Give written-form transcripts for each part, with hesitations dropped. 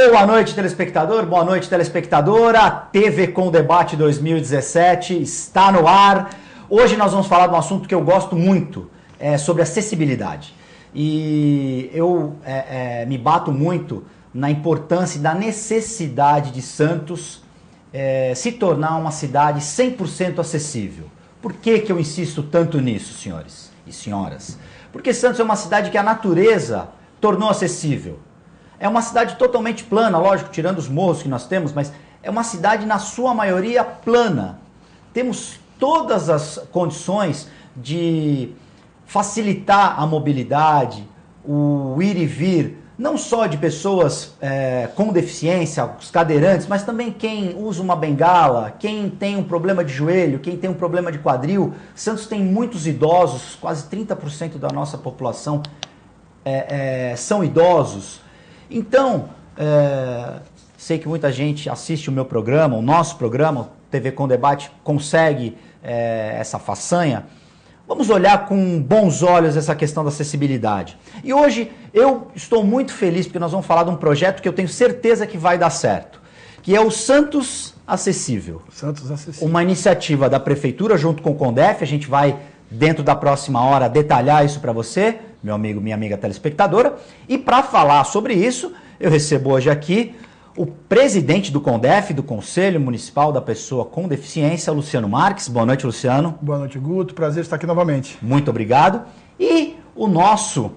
Boa noite, telespectador, boa noite, telespectadora. TV Com Debate 2017 está no ar. Hoje nós vamos falar de um assunto que eu gosto muito, sobre acessibilidade. E eu me bato muito na importância e da necessidade de Santos se tornar uma cidade 100% acessível. Por que eu insisto tanto nisso, senhores e senhoras? Porque Santos é uma cidade que a natureza tornou acessível. É uma cidade totalmente plana, lógico, tirando os morros que nós temos, mas é uma cidade, na sua maioria, plana. Temos todas as condições de facilitar a mobilidade, o ir e vir, não só de pessoas com deficiência, os cadeirantes, mas também quem usa uma bengala, quem tem um problema de joelho, quem tem um problema de quadril. Santos tem muitos idosos, quase 30% da nossa população são idosos. Então, sei que muita gente assiste o meu programa, o nosso programa, TV Com Debate, consegue essa façanha. Vamos olhar com bons olhos essa questão da acessibilidade. E hoje eu estou muito feliz porque nós vamos falar de um projeto que eu tenho certeza que vai dar certo, que é o Santos Acessível. Santos Acessível. Uma iniciativa da Prefeitura junto com o CONDEF. A gente vai, dentro da próxima hora, detalhar isso para você, meu amigo, minha amiga telespectadora. E para falar sobre isso, eu recebo hoje aqui o presidente do CONDEF, do Conselho Municipal da Pessoa com Deficiência, Luciano Marques. Boa noite, Luciano. Boa noite, Guto. Prazer estar aqui novamente. Muito obrigado. E o nosso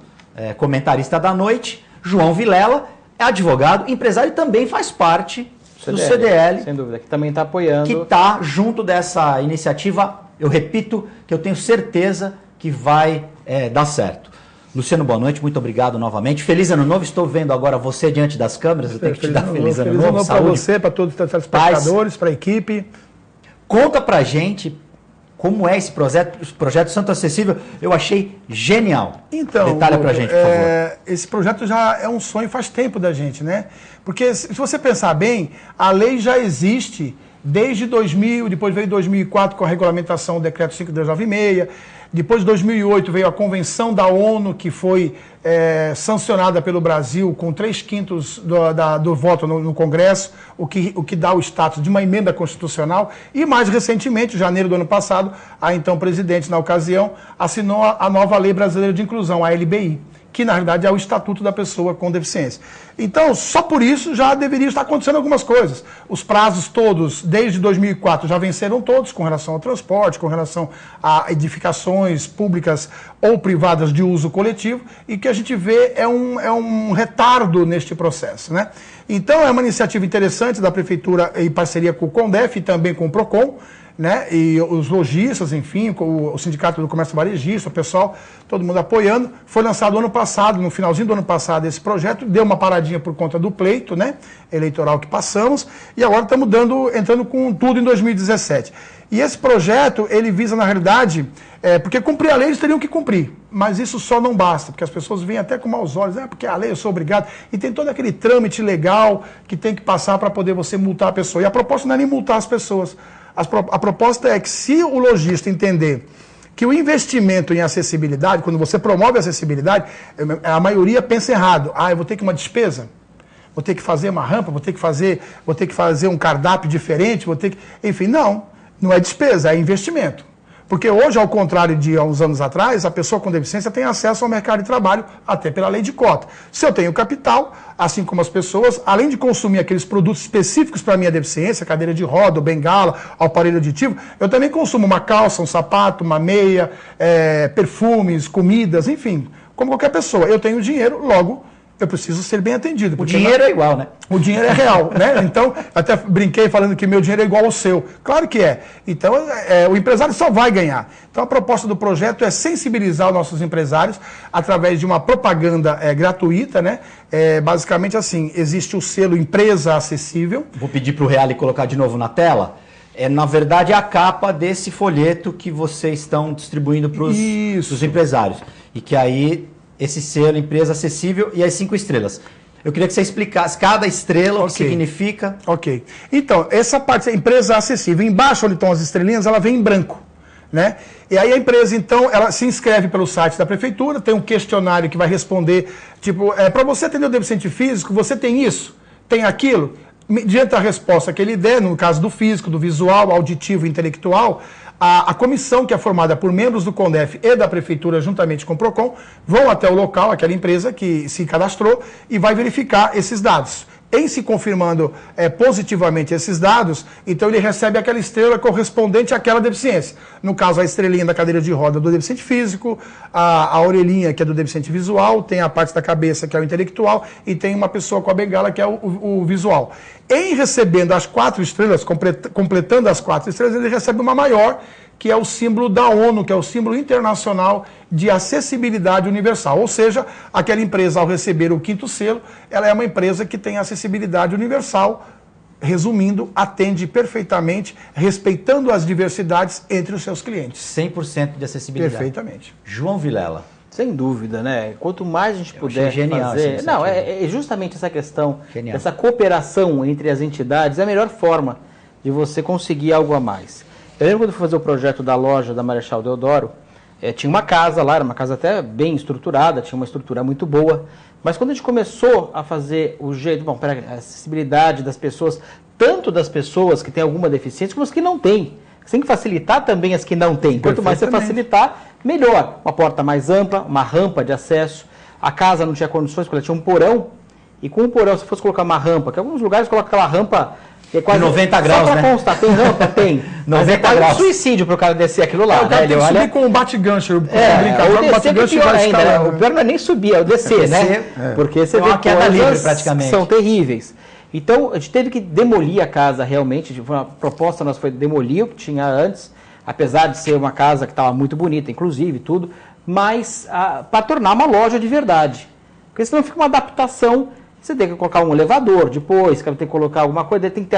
comentarista da noite, João Vilela, é advogado, empresário e também faz parte do CDL. Sem dúvida, que também está apoiando. Que está junto dessa iniciativa, eu repito, que eu tenho certeza que vai dar certo. Luciano, boa noite, muito obrigado novamente. Feliz Ano Novo, estou vendo agora você diante das câmeras, eu tenho que te dar Feliz Ano Novo. Feliz Ano Novo para você, para todos os telespectadores, para a equipe. Conta pra gente como é esse projeto Santos Acessível, eu achei genial. Então, detalha pra gente, por favor. Esse projeto já é um sonho faz tempo da gente, né? Porque se você pensar bem, a lei já existe desde 2000, depois veio 2004 com a regulamentação do Decreto 5296, depois de 2008 veio a Convenção da ONU, que foi sancionada pelo Brasil com 3/5 do voto no Congresso, o que dá o status de uma emenda constitucional. E mais recentemente, em janeiro do ano passado, a então presidente, na ocasião, assinou a nova Lei Brasileira de Inclusão, a LBI, que na realidade é o Estatuto da Pessoa com Deficiência. Então, só por isso já deveria estar acontecendo algumas coisas. Os prazos todos, desde 2004, já venceram todos com relação ao transporte, com relação a edificações públicas ou privadas de uso coletivo, e que a gente vê é um retardo neste processo, né? Então, é uma iniciativa interessante da Prefeitura em parceria com o CONDEF e também com o PROCON, né? E os lojistas, enfim, o Sindicato do Comércio Varejista, o pessoal, todo mundo apoiando. Foi lançado ano passado, no finalzinho do ano passado, esse projeto, deu uma paradinha por conta do pleito, né, eleitoral que passamos, e agora estamos entrando com tudo em 2017. E esse projeto, ele visa, na realidade, porque cumprir a lei eles teriam que cumprir, mas isso só não basta, porque as pessoas vêm até com maus olhos, porque a lei eu sou obrigado, e tem todo aquele trâmite legal que tem que passar para poder você multar a pessoa. E a proposta não é nem multar as pessoas. A proposta é que, se o lojista entender que o investimento em acessibilidade, quando você promove a acessibilidade, a maioria pensa errado. Eu vou ter que uma despesa, vou ter que fazer uma rampa, vou ter que fazer um cardápio diferente, enfim, não é despesa, é investimento. Porque hoje, ao contrário de há uns anos atrás, a pessoa com deficiência tem acesso ao mercado de trabalho, até pela lei de cota. Se eu tenho capital, assim como as pessoas, além de consumir aqueles produtos específicos para a minha deficiência, cadeira de roda, bengala, aparelho auditivo, eu também consumo uma calça, um sapato, uma meia, perfumes, comidas, enfim, como qualquer pessoa. Eu tenho dinheiro, logo eu preciso ser bem atendido. O dinheiro é igual, né? O dinheiro é real, né? Então, até brinquei falando que meu dinheiro é igual ao seu. Claro que é. Então, o empresário só vai ganhar. Então, a proposta do projeto é sensibilizar os nossos empresários através de uma propaganda gratuita, né? Basicamente assim, existe o selo Empresa Acessível. Vou pedir para o Reale colocar de novo na tela. Na verdade, a capa desse folheto que vocês estão distribuindo para os empresários. E que aí, esse selo Empresa Acessível e as 5 estrelas. Eu queria que você explicasse cada estrela, o que significa. Ok. Então, essa parte, Empresa Acessível, embaixo onde estão as estrelinhas, ela vem em branco, né? E aí a empresa, então, ela se inscreve pelo site da prefeitura, tem um questionário que vai responder, tipo, para você atender o deficiente físico, você tem isso? tem aquilo? Diante da resposta que ele der, no caso do físico, do visual, auditivo e intelectual, a comissão que é formada por membros do CONDEF e da Prefeitura, juntamente com o PROCON, vão até o local, aquela empresa que se cadastrou, e vai verificar esses dados. Em se confirmando positivamente esses dados, então ele recebe aquela estrela correspondente àquela deficiência. No caso, a estrelinha da cadeira de roda do deficiente físico, a orelhinha, que é do deficiente visual, tem a parte da cabeça, que é o intelectual, e tem uma pessoa com a bengala, que é o visual. Em recebendo as 4 estrelas, completando as 4 estrelas, ele recebe uma maior, que é o símbolo da ONU, que é o símbolo internacional de acessibilidade universal. Ou seja, aquela empresa, ao receber o 5º selo, ela é uma empresa que tem acessibilidade universal, resumindo, atende perfeitamente, respeitando as diversidades entre os seus clientes. 100% de acessibilidade. Perfeitamente. João Vilela. Sem dúvida, né? Quanto mais a gente puder fazer... Não, é justamente essa questão, essa cooperação entre as entidades, é a melhor forma de você conseguir algo a mais. Eu lembro quando eu fui fazer o projeto da loja da Marechal Deodoro, tinha uma casa lá, era uma casa até bem estruturada, tinha uma estrutura muito boa, mas quando a gente começou a fazer o jeito, a acessibilidade das pessoas, tanto das pessoas que têm alguma deficiência, como as que não têm. Você tem que facilitar também as que não têm. Quanto mais você facilitar, melhor. Uma porta mais ampla, uma rampa de acesso. A casa não tinha condições, porque ela tinha um porão, e com o porão, se fosse colocar uma rampa, que em alguns lugares coloca aquela rampa... É quase 90 graus, só pra né? constar, tem rampa? Tem. 90 mas graus. Suicídio pro cara descer aquilo lá, O cara tem que subir com um bate-gancho. o descer pior ainda, né? O pior não é nem subir, é o descer, né? Porque você vê uma queda livre, coisas praticamente. que são terríveis. Então, a gente teve que demolir a casa realmente, foi uma proposta nossa foi demolir o que tinha antes, apesar de ser uma casa que estava muito bonita, inclusive, tudo, mas para tornar uma loja de verdade. Porque senão fica uma adaptação. Você tem que colocar um elevador depois, tem que colocar alguma coisa, tem que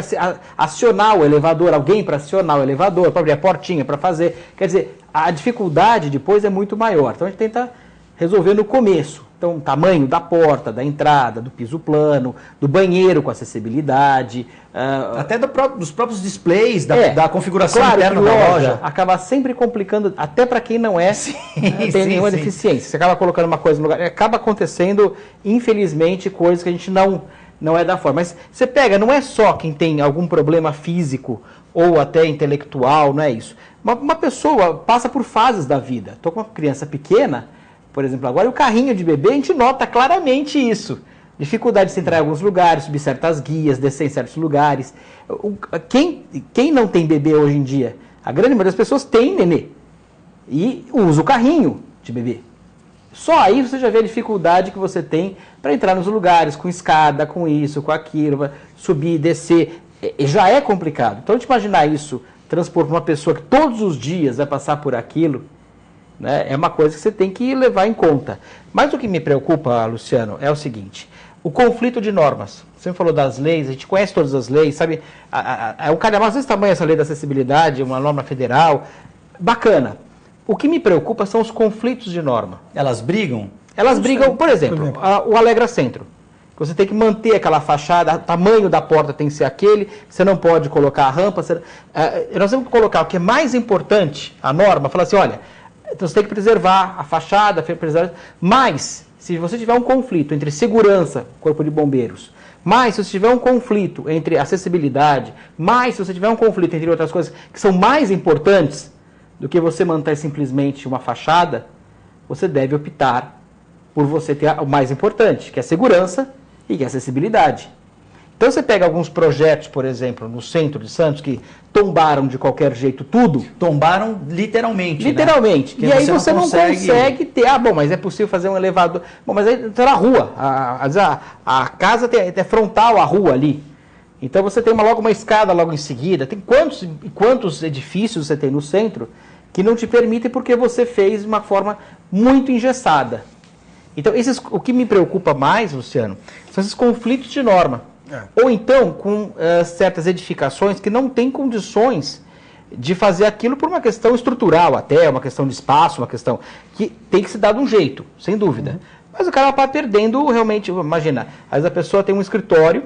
acionar o elevador, alguém para acionar o elevador, para abrir a portinha, para fazer. Quer dizer, a dificuldade depois é muito maior. Então a gente tenta resolver no começo. Então, o tamanho da porta, da entrada, do piso plano, do banheiro com acessibilidade. Até dos próprios displays, da configuração interna da loja. Acaba sempre complicando, até para quem não tem nenhuma deficiência. Você acaba colocando uma coisa no lugar. Acaba acontecendo, infelizmente, coisas que a gente não é da forma. Mas você pega, não é só quem tem algum problema físico ou até intelectual, não é isso. Uma pessoa passa por fases da vida. Estou com uma criança pequena, por exemplo, agora o carrinho de bebê, a gente nota claramente isso. Dificuldade de se entrar em alguns lugares, subir certas guias, descer em certos lugares. Quem não tem bebê hoje em dia? A grande maioria das pessoas tem nenê e usa o carrinho de bebê. Só aí você já vê a dificuldade que você tem para entrar nos lugares, com escada, com isso, com aquilo, subir, descer. Já é complicado. Então, a gente imaginar isso, transpor para uma pessoa que todos os dias vai passar por aquilo, né, é uma coisa que você tem que levar em conta. Mas o que me preocupa, Luciano, é o seguinte: o conflito de normas. Você me falou das leis, a gente conhece todas as leis, sabe? O calhamaço desse tamanho, essa lei da acessibilidade, uma norma federal, bacana. O que me preocupa são os conflitos de norma. Elas brigam? Elas brigam, por exemplo, o Alegra Centro. Você tem que manter aquela fachada, o tamanho da porta tem que ser aquele, você não pode colocar a rampa. Nós temos que colocar o que é mais importante, a norma, falar assim, olha, então você tem que preservar a fachada, mas se você tiver um conflito entre segurança, corpo de bombeiros, mas se você tiver um conflito entre acessibilidade, mas se você tiver um conflito entre outras coisas que são mais importantes do que você manter simplesmente uma fachada, você deve optar por você ter o mais importante, que é a segurança e que é a acessibilidade. Então você pega alguns projetos, por exemplo, no centro de Santos, que tombaram de qualquer jeito tudo. Tombaram literalmente. Literalmente. Né? E aí você não consegue ter. Mas é possível fazer um elevador. Bom, mas aí está na rua. A casa é frontal à rua ali. Então você tem logo uma escada logo em seguida. Tem quantos edifícios você tem no centro que não te permitem porque você fez de uma forma muito engessada. Então, o que me preocupa mais, Luciano, são esses conflitos de norma. Ou então com certas edificações que não têm condições de fazer aquilo por uma questão estrutural até, uma questão de espaço, uma questão que tem que se dar de um jeito, sem dúvida. Mas o cara vai perdendo realmente, imagina, às vezes a pessoa tem um escritório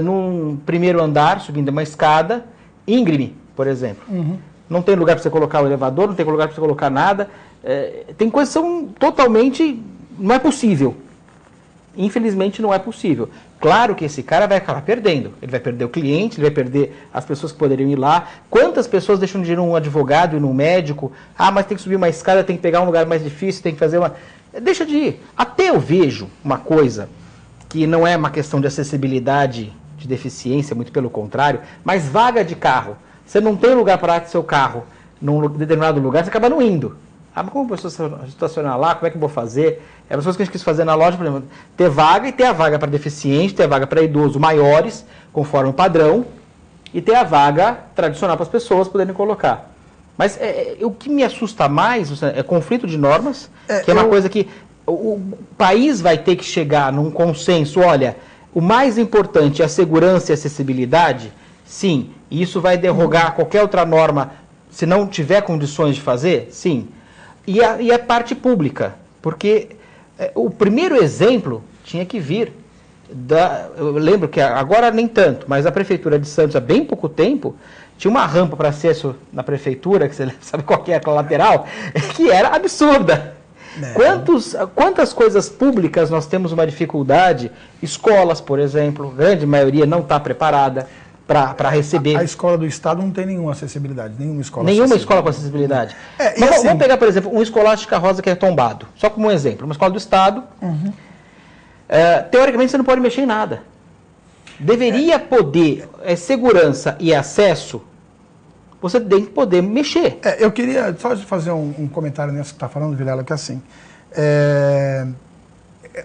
num primeiro andar, subindo uma escada, íngreme, por exemplo. Não tem lugar para você colocar o elevador, não tem lugar para você colocar nada. Tem coisas que são totalmente... não é possível. Infelizmente não é possível. Claro que esse cara vai acabar perdendo. Ele vai perder o cliente, ele vai perder as pessoas que poderiam ir lá. Quantas pessoas deixam de ir num advogado e num médico? Ah, mas tem que subir uma escada, tem que pegar um lugar mais difícil, tem que fazer uma... Deixa de ir. Até eu vejo uma coisa que não é uma questão de acessibilidade, de deficiência, muito pelo contrário, mas vaga de carro. Você não tem lugar para parar seu carro num determinado lugar, você acaba não indo. Ah, mas como eu vou estacionar lá? Como é que eu vou fazer? É as coisas que a gente quis fazer na loja, por exemplo, ter vaga, e ter a vaga para deficiente, ter a vaga para idoso maiores, conforme o padrão, e ter a vaga tradicional para as pessoas poderem colocar. Mas o que me assusta mais é conflito de normas, que é uma coisa que o país vai ter que chegar num consenso. Olha, o mais importante é a segurança e a acessibilidade. Sim, e isso vai derrogar qualquer outra norma se não tiver condições de fazer? Sim. E a parte pública, porque o primeiro exemplo tinha que vir eu lembro que agora nem tanto, mas a Prefeitura de Santos há bem pouco tempo tinha uma rampa para acesso na Prefeitura, que você sabe qual que é, aquela lateral, que era absurda. Quantas coisas públicas nós temos uma dificuldade? Escolas, por exemplo, grande maioria não está preparada para receber. A escola do Estado não tem nenhuma acessibilidade, nenhuma escola com acessibilidade. Mas assim, vamos pegar, por exemplo, um escolástica rosa que é tombado, só como um exemplo, uma escola do Estado, teoricamente você não pode mexer em nada. Deveria poder, segurança e acesso, você tem que poder mexer. Eu queria só fazer um comentário nisso que está falando, Vilela, que é assim,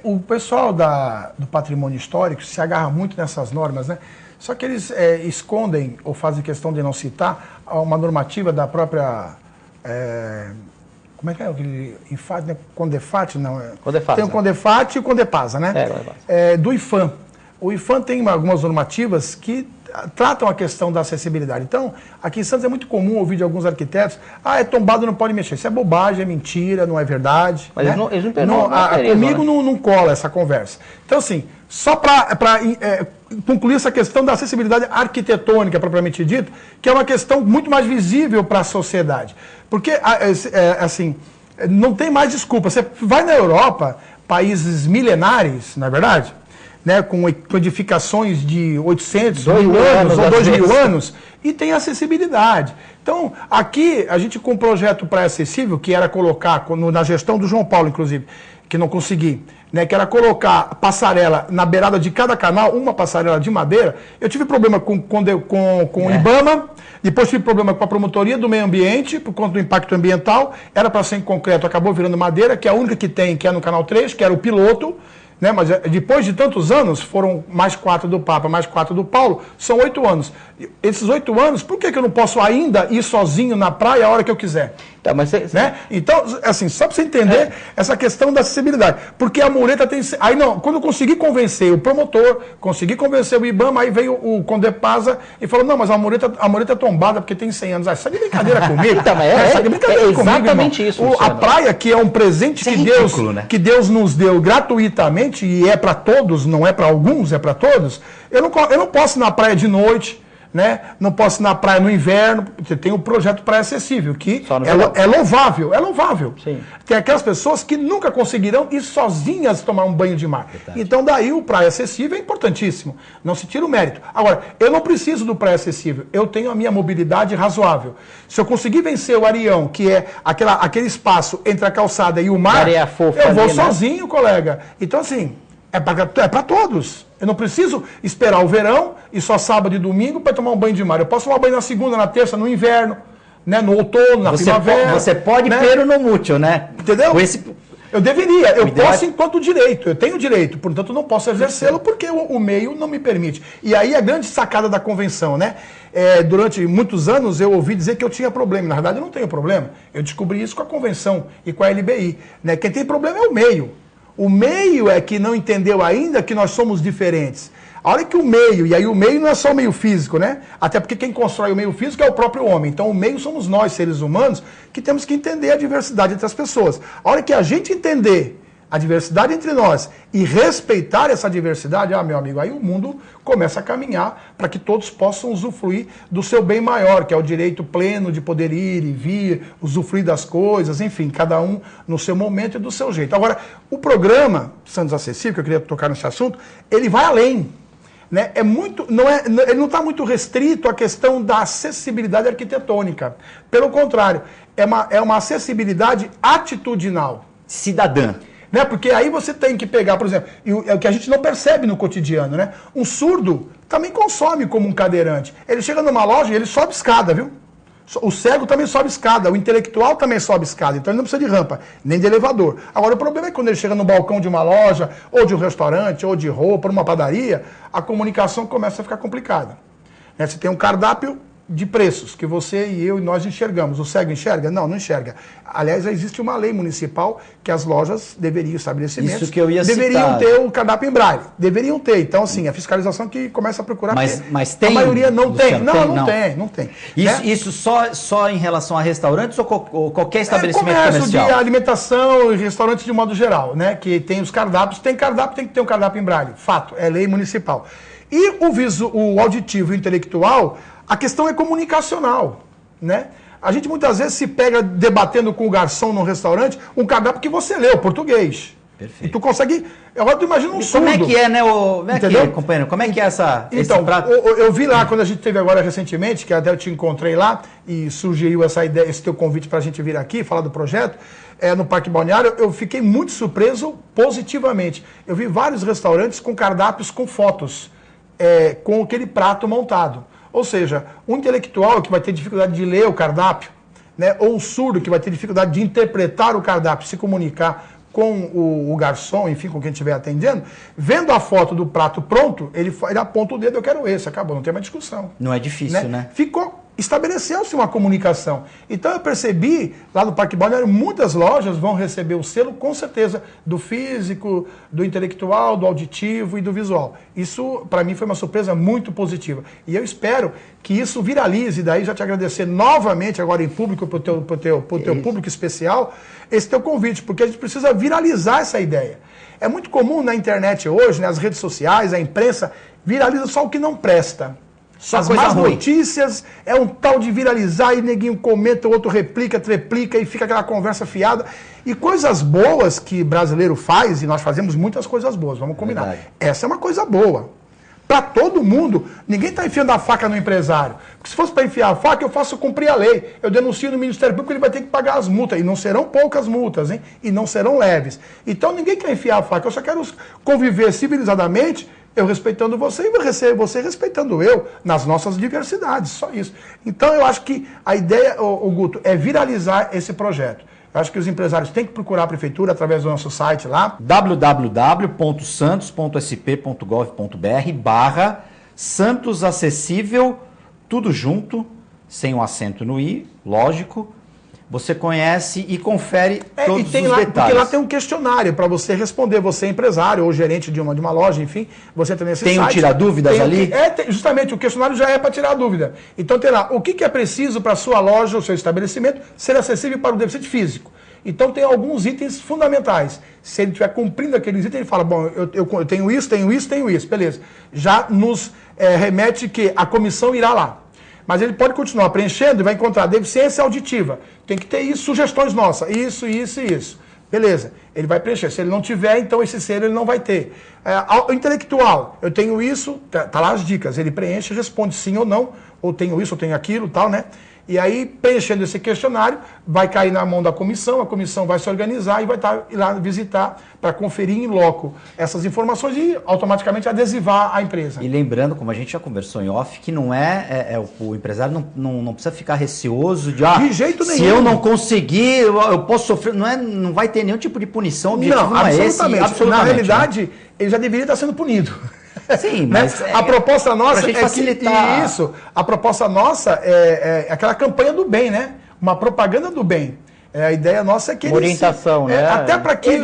o pessoal do patrimônio histórico se agarra muito nessas normas, né? Só que eles escondem ou fazem questão de não citar uma normativa da própria... como é que é? Né? Condefat? Não, Condefasa. Tem o Condefat e o Condepasa, né? Do IFAM. O IFAM tem algumas normativas que tratam a questão da acessibilidade. Então, aqui em Santos é muito comum ouvir de alguns arquitetos: é tombado, não pode mexer. Isso é bobagem, é mentira, não é verdade. Mas né? Comigo não cola essa conversa. Então, assim, só para concluir essa questão da acessibilidade arquitetônica, propriamente dita, que é uma questão muito mais visível para a sociedade. Porque, assim, não tem mais desculpa. Você vai na Europa, países milenares, não é verdade? Né, com edificações de 800 mil anos ou 2.000 anos, e tem acessibilidade. Então, aqui, a gente com um projeto pré-acessível, que era colocar, na gestão do João Paulo, inclusive, que não consegui, né, que era colocar passarela na beirada de cada canal, uma passarela de madeira. Eu tive problema com o IBAMA, depois tive problema com a promotoria do meio ambiente, por conta do impacto ambiental, era para ser em concreto, acabou virando madeira, que é a única que tem, que é no canal 3, que era o piloto. Né, mas depois de tantos anos, foram mais 4 do Papa, mais 4 do Paulo, são 8 anos. Esses 8 anos, por que eu não posso ainda ir sozinho na praia a hora que eu quiser? Tá, mas né? Então, assim, só para você entender essa questão da acessibilidade. Porque a mureta tem... Aí não, quando eu consegui convencer o promotor, consegui convencer o IBAMA, aí veio o Condepasa e falou: não, mas a mureta é tombada porque tem 100 anos. Isso é de brincadeira comigo. Então, exatamente isso. A praia, que é um presente que Deus nos deu gratuitamente, e é para todos, não é para alguns, é para todos. Eu não posso ir na praia de noite, né? Não posso ir na praia no inverno. Você tem o projeto Praia Acessível, que é louvável, é louvável. Sim. Tem aquelas pessoas que nunca conseguirão ir sozinhas tomar um banho de mar. Verdade. Então daí o Praia Acessível é importantíssimo, não se tira o mérito. Agora, eu não preciso do Praia Acessível, eu tenho a minha mobilidade razoável. Se eu conseguir vencer o Arião, que é aquele espaço entre a calçada e o mar, eu vou sozinho, colega. Então assim, é para todos. Eu não preciso esperar o verão e só sábado e domingo para tomar um banho de mar. Eu posso tomar banho na segunda, na terça, no inverno, né, no outono, na primavera. Você pode, né? Pero no mútil, né? Entendeu? Eu deveria, eu posso enquanto direito, eu tenho direito, portanto não posso exercê-lo porque o meio não me permite. E aí a grande sacada da convenção, né? Durante muitos anos eu ouvi dizer que eu tinha problema. Na verdade eu não tenho problema. Eu descobri isso com a convenção e com a LBI. Né? Quem tem problema é o meio. O meio é que não entendeu ainda que nós somos diferentes. A hora que o meio, e aí o meio não é só o meio físico, né? Até porque quem constrói o meio físico é o próprio homem. Então o meio somos nós, seres humanos, que temos que entender a diversidade entre as pessoas. A hora que a gente entender, a diversidade entre nós e respeitar essa diversidade, meu amigo, aí o mundo começa a caminhar para que todos possam usufruir do seu bem maior, que é o direito pleno de poder ir e vir, usufruir das coisas, enfim, cada um no seu momento e do seu jeito. Agora, o programa Santos Acessível, que eu queria tocar nesse assunto, ele vai além. Né? Ele não está muito restrito à questão da acessibilidade arquitetônica. Pelo contrário, é uma acessibilidade atitudinal. Cidadã. Né? Porque aí você tem que pegar, por exemplo, é o que a gente não percebe no cotidiano, né? Um surdo também consome como um cadeirante. Ele chega numa loja e ele sobe escada, viu? O cego também sobe escada, o intelectual também sobe escada, então ele não precisa de rampa, nem de elevador. Agora, o problema é que quando ele chega no balcão de uma loja, ou de um restaurante, ou de roupa, numa padaria, a comunicação começa a ficar complicada. Né? Você tem um cardápio de preços que você e eu e nós enxergamos. O cego enxerga? Não, não enxerga. Aliás, existe uma lei municipal que as lojas deveriam, estabelecimentos, isso que eu ia deveriam ter o cardápio em braille. Deveriam ter. Então, assim, a fiscalização que começa a procurar. Mas tem? A maioria não tem. Não tem. Isso só em relação a restaurantes ou qualquer estabelecimento comércio comercial? De alimentação e restaurantes de modo geral, né? Que tem os cardápios. Tem que ter um cardápio em braille. Fato, é lei municipal. E o auditivo e o intelectual, a questão é comunicacional, né? A gente muitas vezes se pega debatendo com o garçom num restaurante um cardápio que você leu, português. Perfeito. E tu consegue... Agora tu imagina um surdo. Como é que é, né, entendeu? Companheiro? Como é que é esse prato? Eu vi lá, quando a gente teve agora recentemente, que até eu te encontrei lá, e surgiu essa ideia, esse teu convite para a gente vir aqui, falar do projeto, no Parque Balneário, eu fiquei muito surpreso positivamente. Eu vi vários restaurantes com cardápios com fotos, com aquele prato montado. Ou seja, um intelectual que vai ter dificuldade de ler o cardápio, né, ou um surdo que vai ter dificuldade de interpretar o cardápio, se comunicar com o garçom, enfim, com quem estiver atendendo, vendo a foto do prato pronto, ele aponta o dedo, eu quero esse, acabou, não tem mais discussão. Não é difícil, né? Estabeleceu-se uma comunicação. Então eu percebi, lá no Parque Balneário, muitas lojas vão receber o selo, com certeza, do físico, do intelectual, do auditivo e do visual. Isso, para mim, foi uma surpresa muito positiva. E eu espero que isso viralize, daí já te agradecer novamente, agora em público, para o teu público especial, esse teu convite, porque a gente precisa viralizar essa ideia. É muito comum na internet hoje, nas redes sociais, a imprensa, viraliza só o que não presta. Só as coisa más ruim. Notícias é um tal de viralizar e neguinho comenta, o outro replica, treplica e fica aquela conversa fiada. E coisas boas que brasileiro faz, e nós fazemos muitas coisas boas, vamos combinar. Verdade. Essa é uma coisa boa. Para todo mundo, ninguém está enfiando a faca no empresário. Porque se fosse para enfiar a faca, eu faço cumprir a lei. Eu denuncio no Ministério Público, ele vai ter que pagar as multas. E não serão poucas multas, hein? E não serão leves. Então ninguém quer enfiar a faca. Eu só quero conviver civilizadamente, eu respeitando você e você respeitando eu, nas nossas diversidades, só isso. Então eu acho que a ideia, Guto, é viralizar esse projeto. Eu acho que os empresários têm que procurar a prefeitura através do nosso site lá. www.santos.sp.gov.br/Santos Acessível, tudo junto, sem um acento no i, lógico. Você conhece e confere todos os detalhes. Porque lá tem um questionário para você responder. Você é empresário ou gerente de uma loja, enfim, você entra nesse site. Tem um tirar-dúvidas ali? Justamente, o questionário já é para tirar dúvida. Então tem lá, o que é preciso para a sua loja, o seu estabelecimento, ser acessível para o deficiente físico. Então tem alguns itens fundamentais. Se ele estiver cumprindo aqueles itens, ele fala, bom, eu tenho isso, beleza. Já nos remete que a comissão irá lá. Mas ele pode continuar preenchendo e vai encontrar deficiência auditiva. Tem que ter isso, sugestões nossas. Isso. Beleza. Ele vai preencher. Se ele não tiver, então esse ser ele não vai ter. O intelectual, eu tenho isso, tá lá as dicas. Ele preenche, responde sim ou não. Ou tenho isso, ou tenho aquilo, tal, né? E aí, preenchendo esse questionário, vai cair na mão da comissão, a comissão vai se organizar e vai ir lá visitar para conferir em loco essas informações e automaticamente adesivar a empresa. E lembrando, como a gente já conversou em off, que não o empresário não precisa ficar receoso de jeito nenhum. Se eu não conseguir, eu posso sofrer, não vai ter nenhum tipo de punição, o objetivo não é esse. Absolutamente. Na realidade, né? Ele já deveria estar sendo punido. Sim, mas a proposta nossa é facilitar. Isso. A proposta nossa é aquela campanha do bem, né? Uma propaganda do bem. A ideia nossa é que orientação, né? Até para que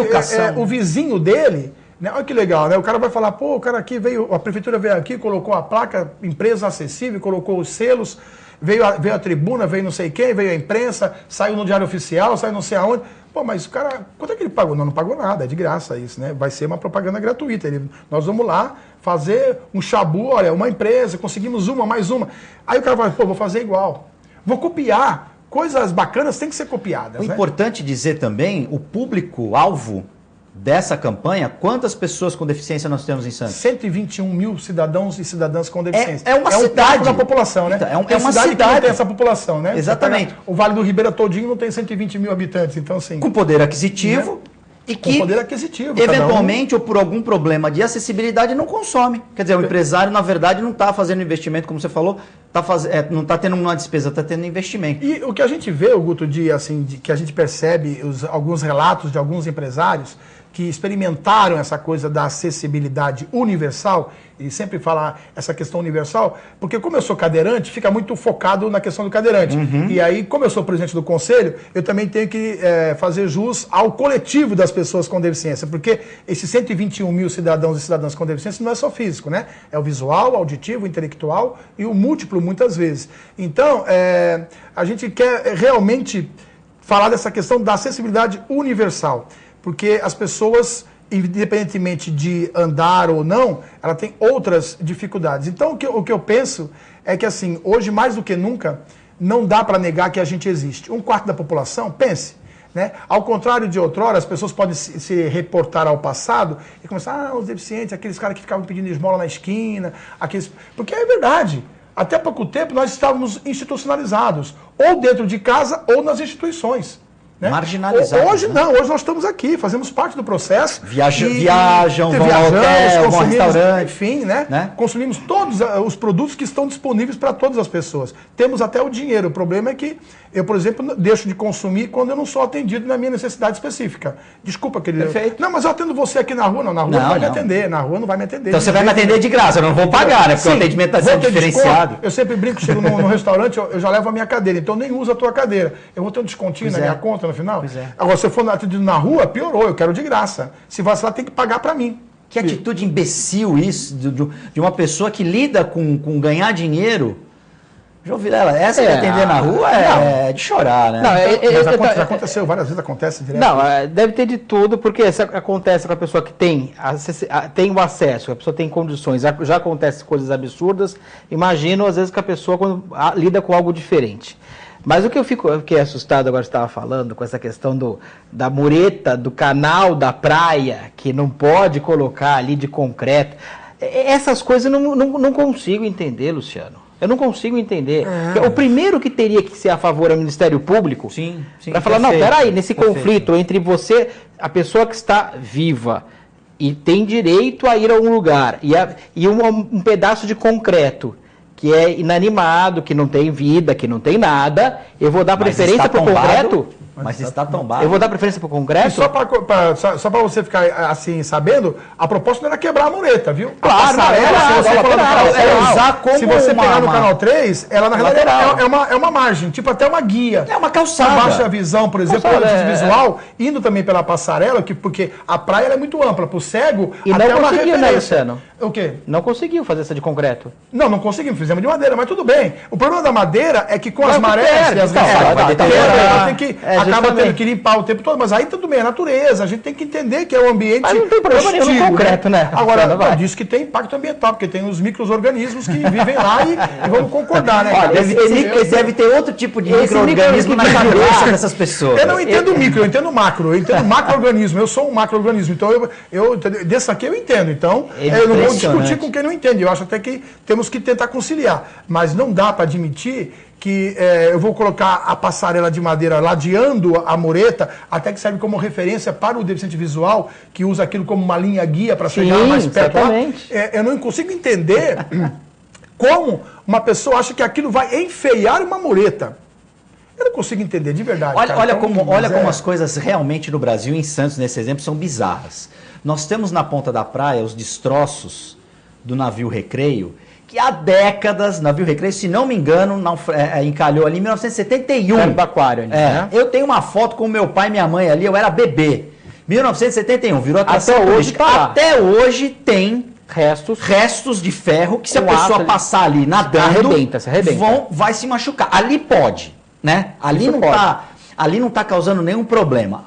o vizinho dele, né? Olha que legal, né? O cara vai falar, pô, o cara aqui veio, a prefeitura veio aqui, colocou a placa, empresa acessível, colocou os selos, veio a tribuna, veio não sei quem, veio a imprensa, saiu no Diário Oficial, saiu não sei aonde. Pô, mas o cara, quanto é que ele pagou? Não pagou nada, é de graça isso, né? Vai ser uma propaganda gratuita. Nós vamos lá fazer um chabu, olha, uma empresa, conseguimos mais uma. Aí o cara fala, pô, vou fazer igual. Vou copiar. Coisas bacanas têm que ser copiadas. O importante dizer também, o público-alvo dessa campanha, quantas pessoas com deficiência nós temos em Santos? 121 mil cidadãos e cidadãs com deficiência. É uma cidade da população, né? Então, é uma cidade que não cidade. tem essa população, né? Exatamente. O Vale do Ribeira todinho não tem 120 mil habitantes, então assim... Com poder aquisitivo... Né? E que, com poder aquisitivo, eventualmente, ou por algum problema de acessibilidade, não consome. Quer dizer, o empresário, na verdade, não está fazendo investimento, como você falou, não está tendo uma despesa, está tendo investimento. E o que a gente vê, Guto, que a gente percebe, alguns relatos de alguns empresários que experimentaram essa coisa da acessibilidade universal, e sempre falar essa questão universal, porque como eu sou cadeirante, fica muito focado na questão do cadeirante. E aí, como eu sou presidente do conselho, eu também tenho que fazer jus ao coletivo das pessoas com deficiência, porque esses 121 mil cidadãos e cidadãs com deficiência não é só físico, né? É o visual, o auditivo, o intelectual e o múltiplo, muitas vezes. Então, a gente quer realmente falar dessa questão da acessibilidade universal, porque as pessoas, independentemente de andar ou não, ela tem outras dificuldades. Então, o que eu penso é que, assim, hoje, mais do que nunca, não dá para negar que a gente existe. 1/4 da população, pense, né? Ao contrário de outrora, as pessoas podem se reportar ao passado e começar, os deficientes, aqueles caras que ficavam pedindo esmola na esquina, porque é verdade. Até pouco tempo, nós estávamos institucionalizados, ou dentro de casa ou nas instituições. Né? Marginalizados. Hoje não, hoje nós estamos aqui, fazemos parte do processo. Viajam, vão ao hotel, vão ao restaurante. Enfim, né? Consumimos todos os produtos que estão disponíveis para todas as pessoas. Temos até o dinheiro. O problema é que eu, por exemplo, deixo de consumir quando eu não sou atendido na minha necessidade específica. Desculpa, querido. Perfeito. Não, mas eu atendo você aqui na rua. Não, na rua não vai me atender. Na rua não vai me atender. Então você vai me atender de graça, eu não vou pagar, né? Porque o atendimento está sendo diferenciado. Eu sempre brinco, chego no restaurante, eu já levo a minha cadeira. Então nem uso a tua cadeira. Eu vou ter um descontinho na minha conta no final. Agora, se eu for atendido na rua, piorou, eu quero de graça. Se vacilar, tem que pagar para mim. Que atitude imbecil isso, de uma pessoa que lida com ganhar dinheiro. João Vilela, essa de atender na rua é de chorar, né? Não, mas já aconteceu, várias vezes acontece direto. Não, deve ter de tudo, porque se acontece com a pessoa que tem o acesso, a pessoa tem condições, já acontece coisas absurdas, imagino às vezes que a pessoa quando lida com algo diferente. Mas o que eu fiquei assustado agora, estava falando, com essa questão da mureta, do canal da praia, que não pode colocar ali de concreto. Essas coisas eu não consigo entender, Luciano. Eu não consigo entender. O primeiro que teria que ser a favor é o Ministério Público. Sim, para falar, não, peraí, nesse conflito entre você, a pessoa que está viva e tem direito a ir a um lugar, e um pedaço de concreto, que é inanimado, que não tem vida, que não tem nada, eu vou dar preferência para o concreto? Mas está tombado. Eu vou dar preferência para o concreto? E só para você ficar assim, sabendo, a proposta não era quebrar a mureta, viu? Claro, se você pegar no canal 3, ela na realidade é uma margem, tipo até uma guia. É uma calçada. Baixa visão, por exemplo, visual, indo também pela passarela, porque a praia é muito ampla, para o cego, e até não uma conseguiu, referência. Né, Luciano? O quê? Não conseguiu fazer essa de concreto. Não conseguimos, fizemos de madeira, mas tudo bem. O problema da madeira é que com as marés e as acaba tendo que limpar o tempo todo, mas aí tudo bem, é natureza, a gente tem que entender que é um ambiente. Mas não tem problema nenhum no concreto, né? Agora, não, diz que tem impacto ambiental, porque tem os micro-organismos que vivem lá e vamos concordar, né? Olha, deve ter outro tipo de micro-organismo na cabeça dessas pessoas. Eu não entendo micro, eu entendo macro, eu entendo macro-organismo, eu sou um macro-organismo, então desse aqui eu entendo, então eu não vou discutir com quem não entende, eu acho até que temos que tentar conciliar, mas não dá para admitir que eu vou colocar a passarela de madeira ladeando a mureta, até que serve como referência para o deficiente visual, que usa aquilo como uma linha guia para chegar mais perto lá. Eu não consigo entender como uma pessoa acha que aquilo vai enfeiar uma mureta. Eu não consigo entender, de verdade. Olha como as coisas realmente no Brasil, em Santos, nesse exemplo, são bizarras. Nós temos na ponta da praia os destroços do navio Recreio, que há décadas, navio Recreio, se não me engano, encalhou ali em 1971. Era do aquário ali, né? Eu tenho uma foto com meu pai e minha mãe ali, eu era bebê. 1971, virou atração turística. Até hoje tem restos de ferro que se a Um pessoa ato, passar ali nadando, se arrebenta. vai se machucar. Ali pode, né? Ali Isso ali não está causando nenhum problema.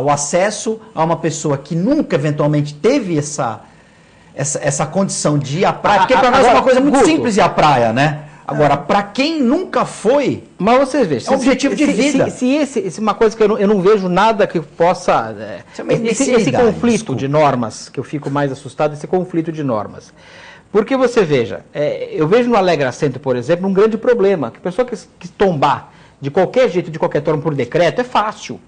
O acesso a uma pessoa que nunca eventualmente teve essa condição de ir à praia, porque para nós é uma coisa muito simples ir à praia, né? Agora, para quem nunca foi, mas você vê, é um objetivo de vida. Se uma coisa que eu não vejo nada que possa... esse conflito de normas, que eu fico mais assustado, esse conflito de normas. Porque você veja, eu vejo no Alegra Centro, por exemplo, um grande problema, que a pessoa que tombar de qualquer jeito, de qualquer forma por decreto, é fácil.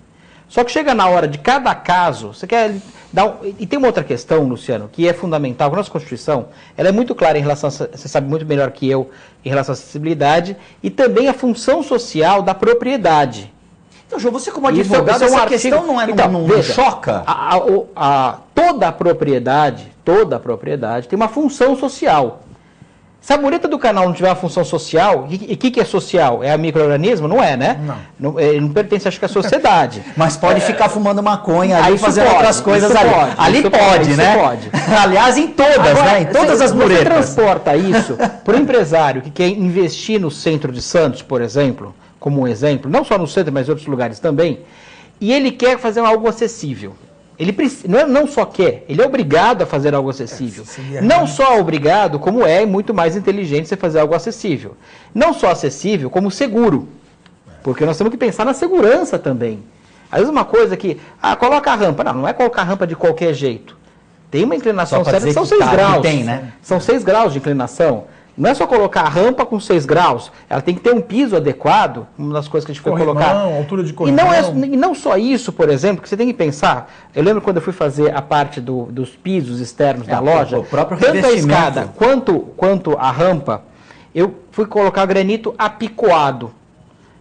Só que chega na hora de cada caso, você quer dar E tem uma outra questão, Luciano, que é fundamental. A nossa Constituição, ela é muito clara em relação, você sabe muito melhor que eu, em relação à acessibilidade, e também a função social da propriedade. Então, João, você como advogado, essa questão não choca? Toda a propriedade tem uma função social. Se a mureta do canal não tiver uma função social, e o que é social? É a micro-organismo? Não é, né? Não. Ele não pertence, acho que, à sociedade. Mas pode ficar fumando maconha ali, fazendo outras coisas ali. Pode, ali pode, né? Pode. Aliás, em todas, agora, né? Em todas as muretas. Você transporta isso para o empresário que quer investir no centro de Santos, por exemplo, como um exemplo, não só no centro, mas em outros lugares também, e ele quer fazer algo acessível. Ele não só quer, ele é obrigado a fazer algo acessível. Não só obrigado, como é muito mais inteligente você fazer algo acessível. Não só acessível, como seguro. Porque nós temos que pensar na segurança também. Às vezes uma coisa que, coloca a rampa. Não é colocar a rampa de qualquer jeito. Tem uma inclinação certa, são 6 graus. Né? São 6 graus de inclinação. Não é só colocar a rampa com 6 graus, ela tem que ter um piso adequado, uma das coisas que a gente foi colocar. Altura de corrimão. E não só isso, por exemplo, que você tem que pensar, eu lembro quando eu fui fazer a parte dos pisos externos da loja, o próprio tanto a escada quanto a rampa, eu fui colocar granito apicoado,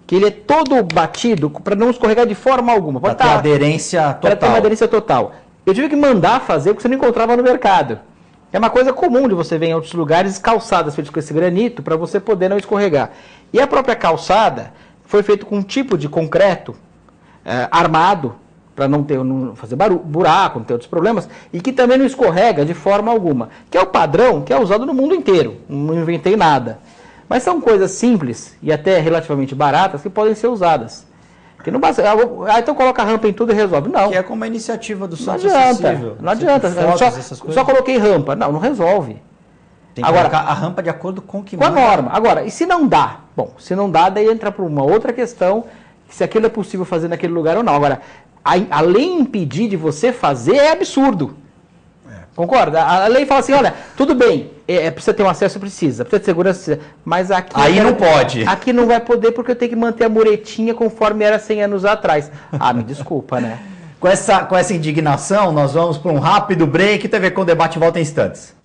que ele é todo batido para não escorregar de forma alguma. Para ter aderência total. Para ter uma aderência total. Eu tive que mandar fazer porque você não encontrava no mercado. É uma coisa comum de você ver em outros lugares calçadas feitas com esse granito para você poder não escorregar. E a própria calçada foi feita com um tipo de concreto armado para não fazer buraco, não ter outros problemas, e que também não escorrega de forma alguma. Que é o padrão que é usado no mundo inteiro. Não inventei nada. Mas são coisas simples e até relativamente baratas que podem ser usadas. Que não basta, então coloca a rampa em tudo e resolve. Não. Que é como a iniciativa do Santos Acessível. Não adianta. Só coloquei rampa. Não resolve. Tem que colocar a rampa de acordo com a norma. Agora, e se não dá? Bom, se não dá, daí entra para uma outra questão, se aquilo é possível fazer naquele lugar ou não. Agora, além de impedir de você fazer, é absurdo. Concorda? A lei fala assim, olha, tudo bem, precisa ter um acesso, precisa ter segurança, mas aqui... Aí não pode. Aqui não vai poder porque eu tenho que manter a muretinha conforme era 100 anos atrás. Me desculpa, né? Com essa indignação, nós vamos para um rápido break. TV Com Debate volta em instantes.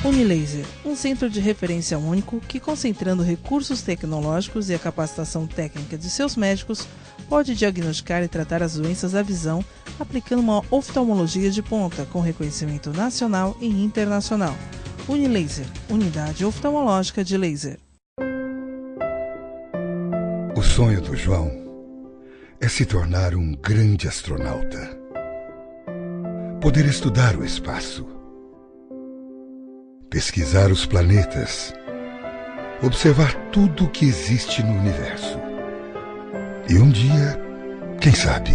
Unilaser, um centro de referência único que, concentrando recursos tecnológicos e a capacitação técnica de seus médicos, pode diagnosticar e tratar as doenças da visão, aplicando uma oftalmologia de ponta com reconhecimento nacional e internacional. Unilaser, unidade oftalmológica de laser. O sonho do João é se tornar um grande astronauta. Poder estudar o espaço. Pesquisar os planetas, observar tudo o que existe no universo. E um dia, quem sabe,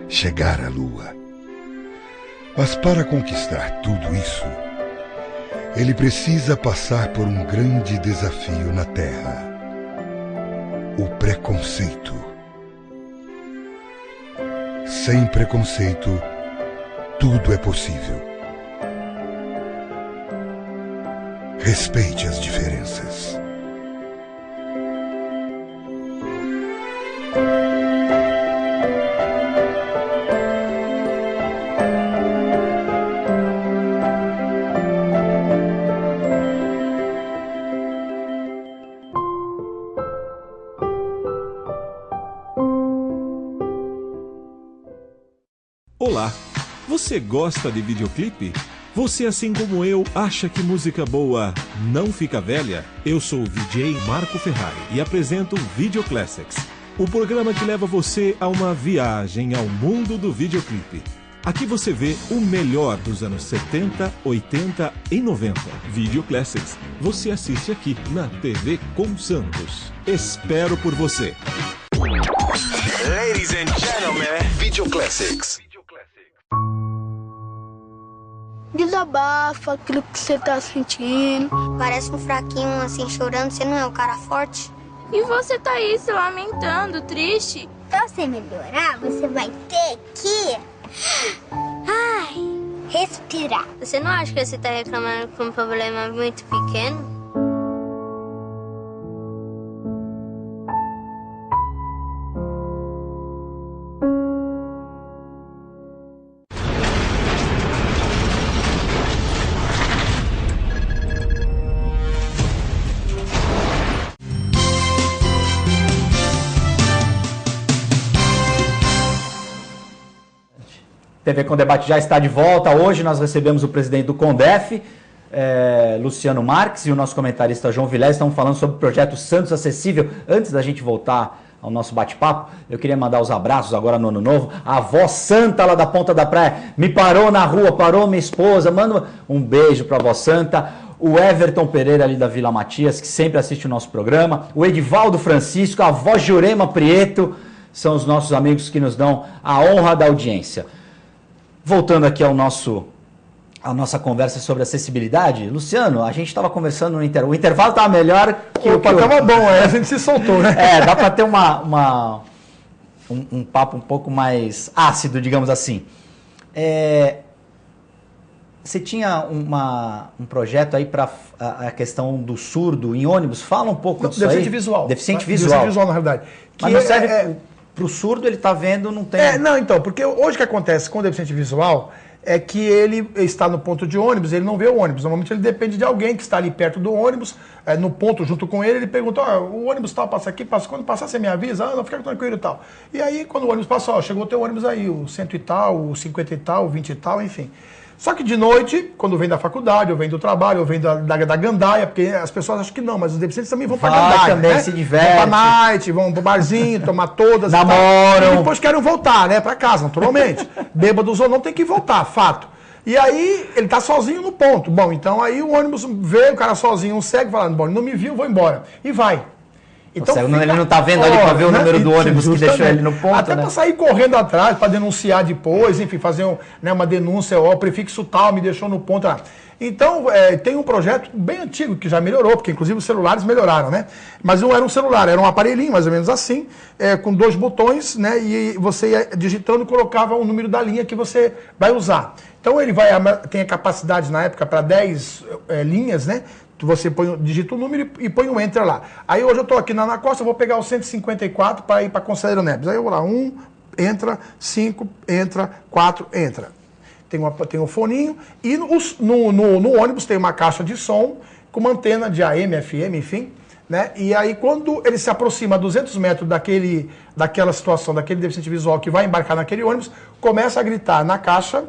chegar à Lua. Mas para conquistar tudo isso, ele precisa passar por um grande desafio na Terra: o preconceito. Sem preconceito, tudo é possível. Respeite as diferenças. Olá! Você gosta de videoclipe? Você, assim como eu, acha que música boa não fica velha? Eu sou o DJ Marco Ferrari e apresento Video Classics, o programa que leva você a uma viagem ao mundo do videoclipe. Aqui você vê o melhor dos anos 70, 80 e 90. Video Classics, você assiste aqui na TV com Santos. Espero por você. Ladies and gentlemen, Video Classics. Desabafa aquilo que você tá sentindo. Parece um fraquinho assim chorando, você não é um cara forte? E você tá aí se lamentando, triste. Pra você melhorar, você vai ter que... respirar. Você não acha que você tá reclamando com um problema muito pequeno? TV com Debate já está de volta. Hoje nós recebemos o presidente do CONDEF, Luciano Marques, e o nosso comentarista João Vilés. Estamos falando sobre o projeto Santos Acessível. Antes da gente voltar ao nosso bate-papo, eu queria mandar os abraços agora no Ano Novo. A avó Santa lá da Ponta da Praia me parou na rua, parou minha esposa. Manda um beijo para a avó Santa. O Everton Pereira ali da Vila Matias, que sempre assiste o nosso programa. O Edivaldo Francisco, a avó Jurema Prieto. São os nossos amigos que nos dão a honra da audiência. Voltando aqui a nossa conversa sobre acessibilidade, Luciano, a gente estava conversando no intervalo. O intervalo estava melhor que o... Estava bom, a gente se soltou, né? Dá para ter um papo um pouco mais ácido, digamos assim. Você tinha um projeto aí para a questão do surdo em ônibus. Fala um pouco disso aí. Deficiente visual. Deficiente visual. Deficiente visual, na realidade. Mas não serve... Para o surdo, ele está vendo, não tem... Não, então, porque hoje o que acontece com o deficiente visual é que ele está no ponto de ônibus, ele não vê o ônibus. Normalmente ele depende de alguém que está ali perto do ônibus, no ponto junto com ele pergunta, o ônibus tal passa aqui, quando passar você me avisa? Não, fica tranquilo e tal. E aí, quando o ônibus passa, chegou o teu ônibus aí, o 100 e tal, o 50 e tal, o 20 e tal, enfim. Só que de noite, quando vem da faculdade, ou vem do trabalho, ou vem da gandaia, porque as pessoas acham que não, mas os deficientes também vão pra gandaia, também, né? se diverte. Vão pra night, vão pro barzinho, tomar todas. Namoram. E depois querem voltar, né, pra casa, naturalmente. Bêbados ou não, tem que voltar, fato. E aí, ele tá sozinho no ponto. Bom, então aí o ônibus vê o cara sozinho, um cego, falando, bom, ele não me viu, vou embora. E vai. Então, ele não está vendo ali para ver o número do ônibus que deixou ele no ponto, até para sair correndo atrás, para denunciar depois, enfim, fazer uma denúncia, o prefixo tal me deixou no ponto. Então, tem um projeto bem antigo que já melhorou, porque inclusive os celulares melhoraram, né? Mas não era um celular, era um aparelhinho mais ou menos assim, com 2 botões, né? E você ia digitando e colocava o número da linha que você vai usar. Então ele tem a capacidade na época para 10 linhas, né? Você digita o número e põe um enter lá. Aí hoje eu estou aqui na Costa, eu vou pegar o 154 para ir para Conselheiro Neves. Aí eu vou lá, 1, entra, 5, entra, 4, entra. Tem um foninho e no ônibus tem uma caixa de som com uma antena de AM, FM, enfim. Né? E aí quando ele se aproxima a 200 metros daquela situação, daquele deficiente visual que vai embarcar naquele ônibus, começa a gritar na caixa,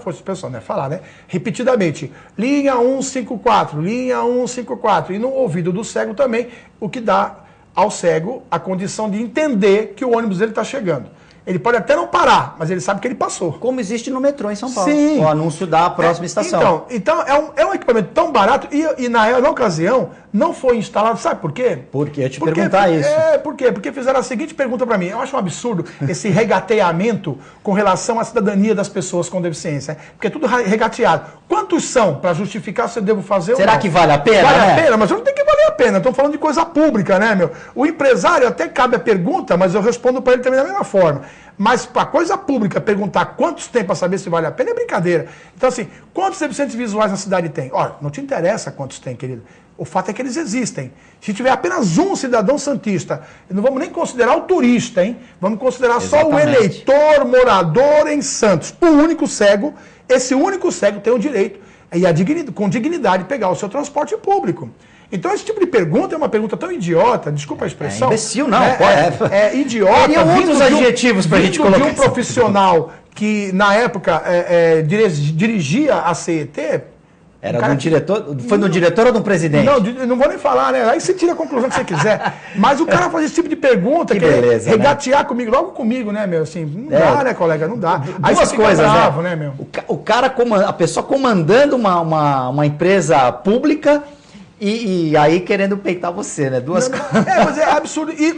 força de expressão, né? Falar, né? Repetidamente, linha 154, linha 154. E no ouvido do cego também, o que dá ao cego a condição de entender que o ônibus dele está chegando. Ele pode até não parar, mas ele sabe que ele passou. Como existe no metrô em São Paulo. Sim. O anúncio da próxima estação. Então é um equipamento tão barato e na ocasião não foi instalado. Sabe por quê? Porque eu te perguntar isso. Por quê? Porque fizeram a seguinte pergunta para mim. Eu acho um absurdo esse regateamento com relação à cidadania das pessoas com deficiência. Porque é tudo regateado. Quantos são para justificar se eu devo fazer Será ou não? que vale a pena? Vale a pena, mas eu não tenho que valer a pena. Estamos falando de coisa pública, né, meu? O empresário até cabe a pergunta, mas eu respondo para ele também da mesma forma. Mas para coisa pública, perguntar quantos tem para saber se vale a pena é brincadeira. Então, assim, quantos deficientes visuais na cidade tem? Olha, não te interessa quantos tem, querido. O fato é que eles existem. Se tiver apenas um cidadão santista, não vamos nem considerar o turista, hein? Vamos considerar só o eleitor, morador em Santos. O único cego, esse único cego tem o direito, com dignidade, pegar o seu transporte público. Então, esse tipo de pergunta é uma pergunta tão idiota, desculpa a expressão. Imbecil, não. É idiota. Teriam outros adjetivos para a gente colocar. De um profissional que na época dirigia a CET... Era de um diretor? Foi no diretor ou do presidente? Não vou nem falar, né? Aí você tira a conclusão que você quiser. Mas o cara faz esse tipo de pergunta, que beleza, regatear comigo, logo comigo, né, meu? Assim, não dá, né, colega? Não dá. Aí duas coisas, bravo, né, meu? O cara, a pessoa comandando uma empresa pública e aí querendo peitar você, né? Duas coisas. Mas é absurdo. E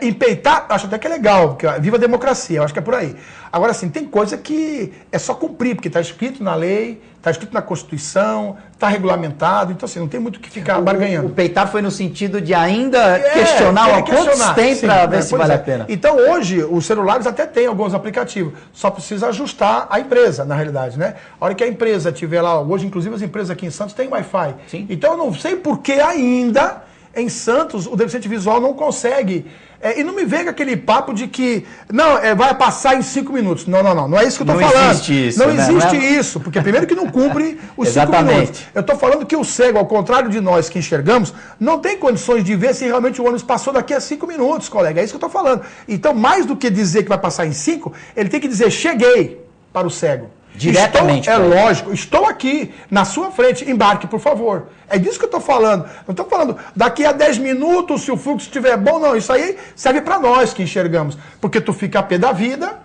empeitar, acho até que é legal, porque viva a democracia, eu acho que é por aí. Agora, assim, tem coisa que é só cumprir, porque está escrito na lei, está escrito na Constituição, está regulamentado, então assim, não tem muito o que ficar barganhando. O peitar foi no sentido de ainda questionar o quantos tem para ver se vale a pena. Então hoje, os celulares até têm alguns aplicativos, só precisa ajustar a empresa, na realidade, né? A hora que a empresa tiver lá, hoje inclusive as empresas aqui em Santos têm Wi-Fi. Sim. Então eu não sei por que ainda em Santos o deficiente visual não consegue... e não me venha com aquele papo de que vai passar em 5 minutos. Não é isso que eu estou falando. Existe isso, não existe isso, porque primeiro que não cumpre os 5 minutos. Eu estou falando que o cego, ao contrário de nós que enxergamos, não tem condições de ver se realmente o ônibus passou daqui a 5 minutos, colega. É isso que eu estou falando. Então, mais do que dizer que vai passar em 5, ele tem que dizer, cheguei para o cego. Diretamente. Lógico, estou aqui, na sua frente, embarque, por favor. É disso que eu estou falando. Não estou falando daqui a 10 minutos, se o fluxo estiver bom, não. Isso aí serve para nós que enxergamos. Porque tu fica a pé da vida,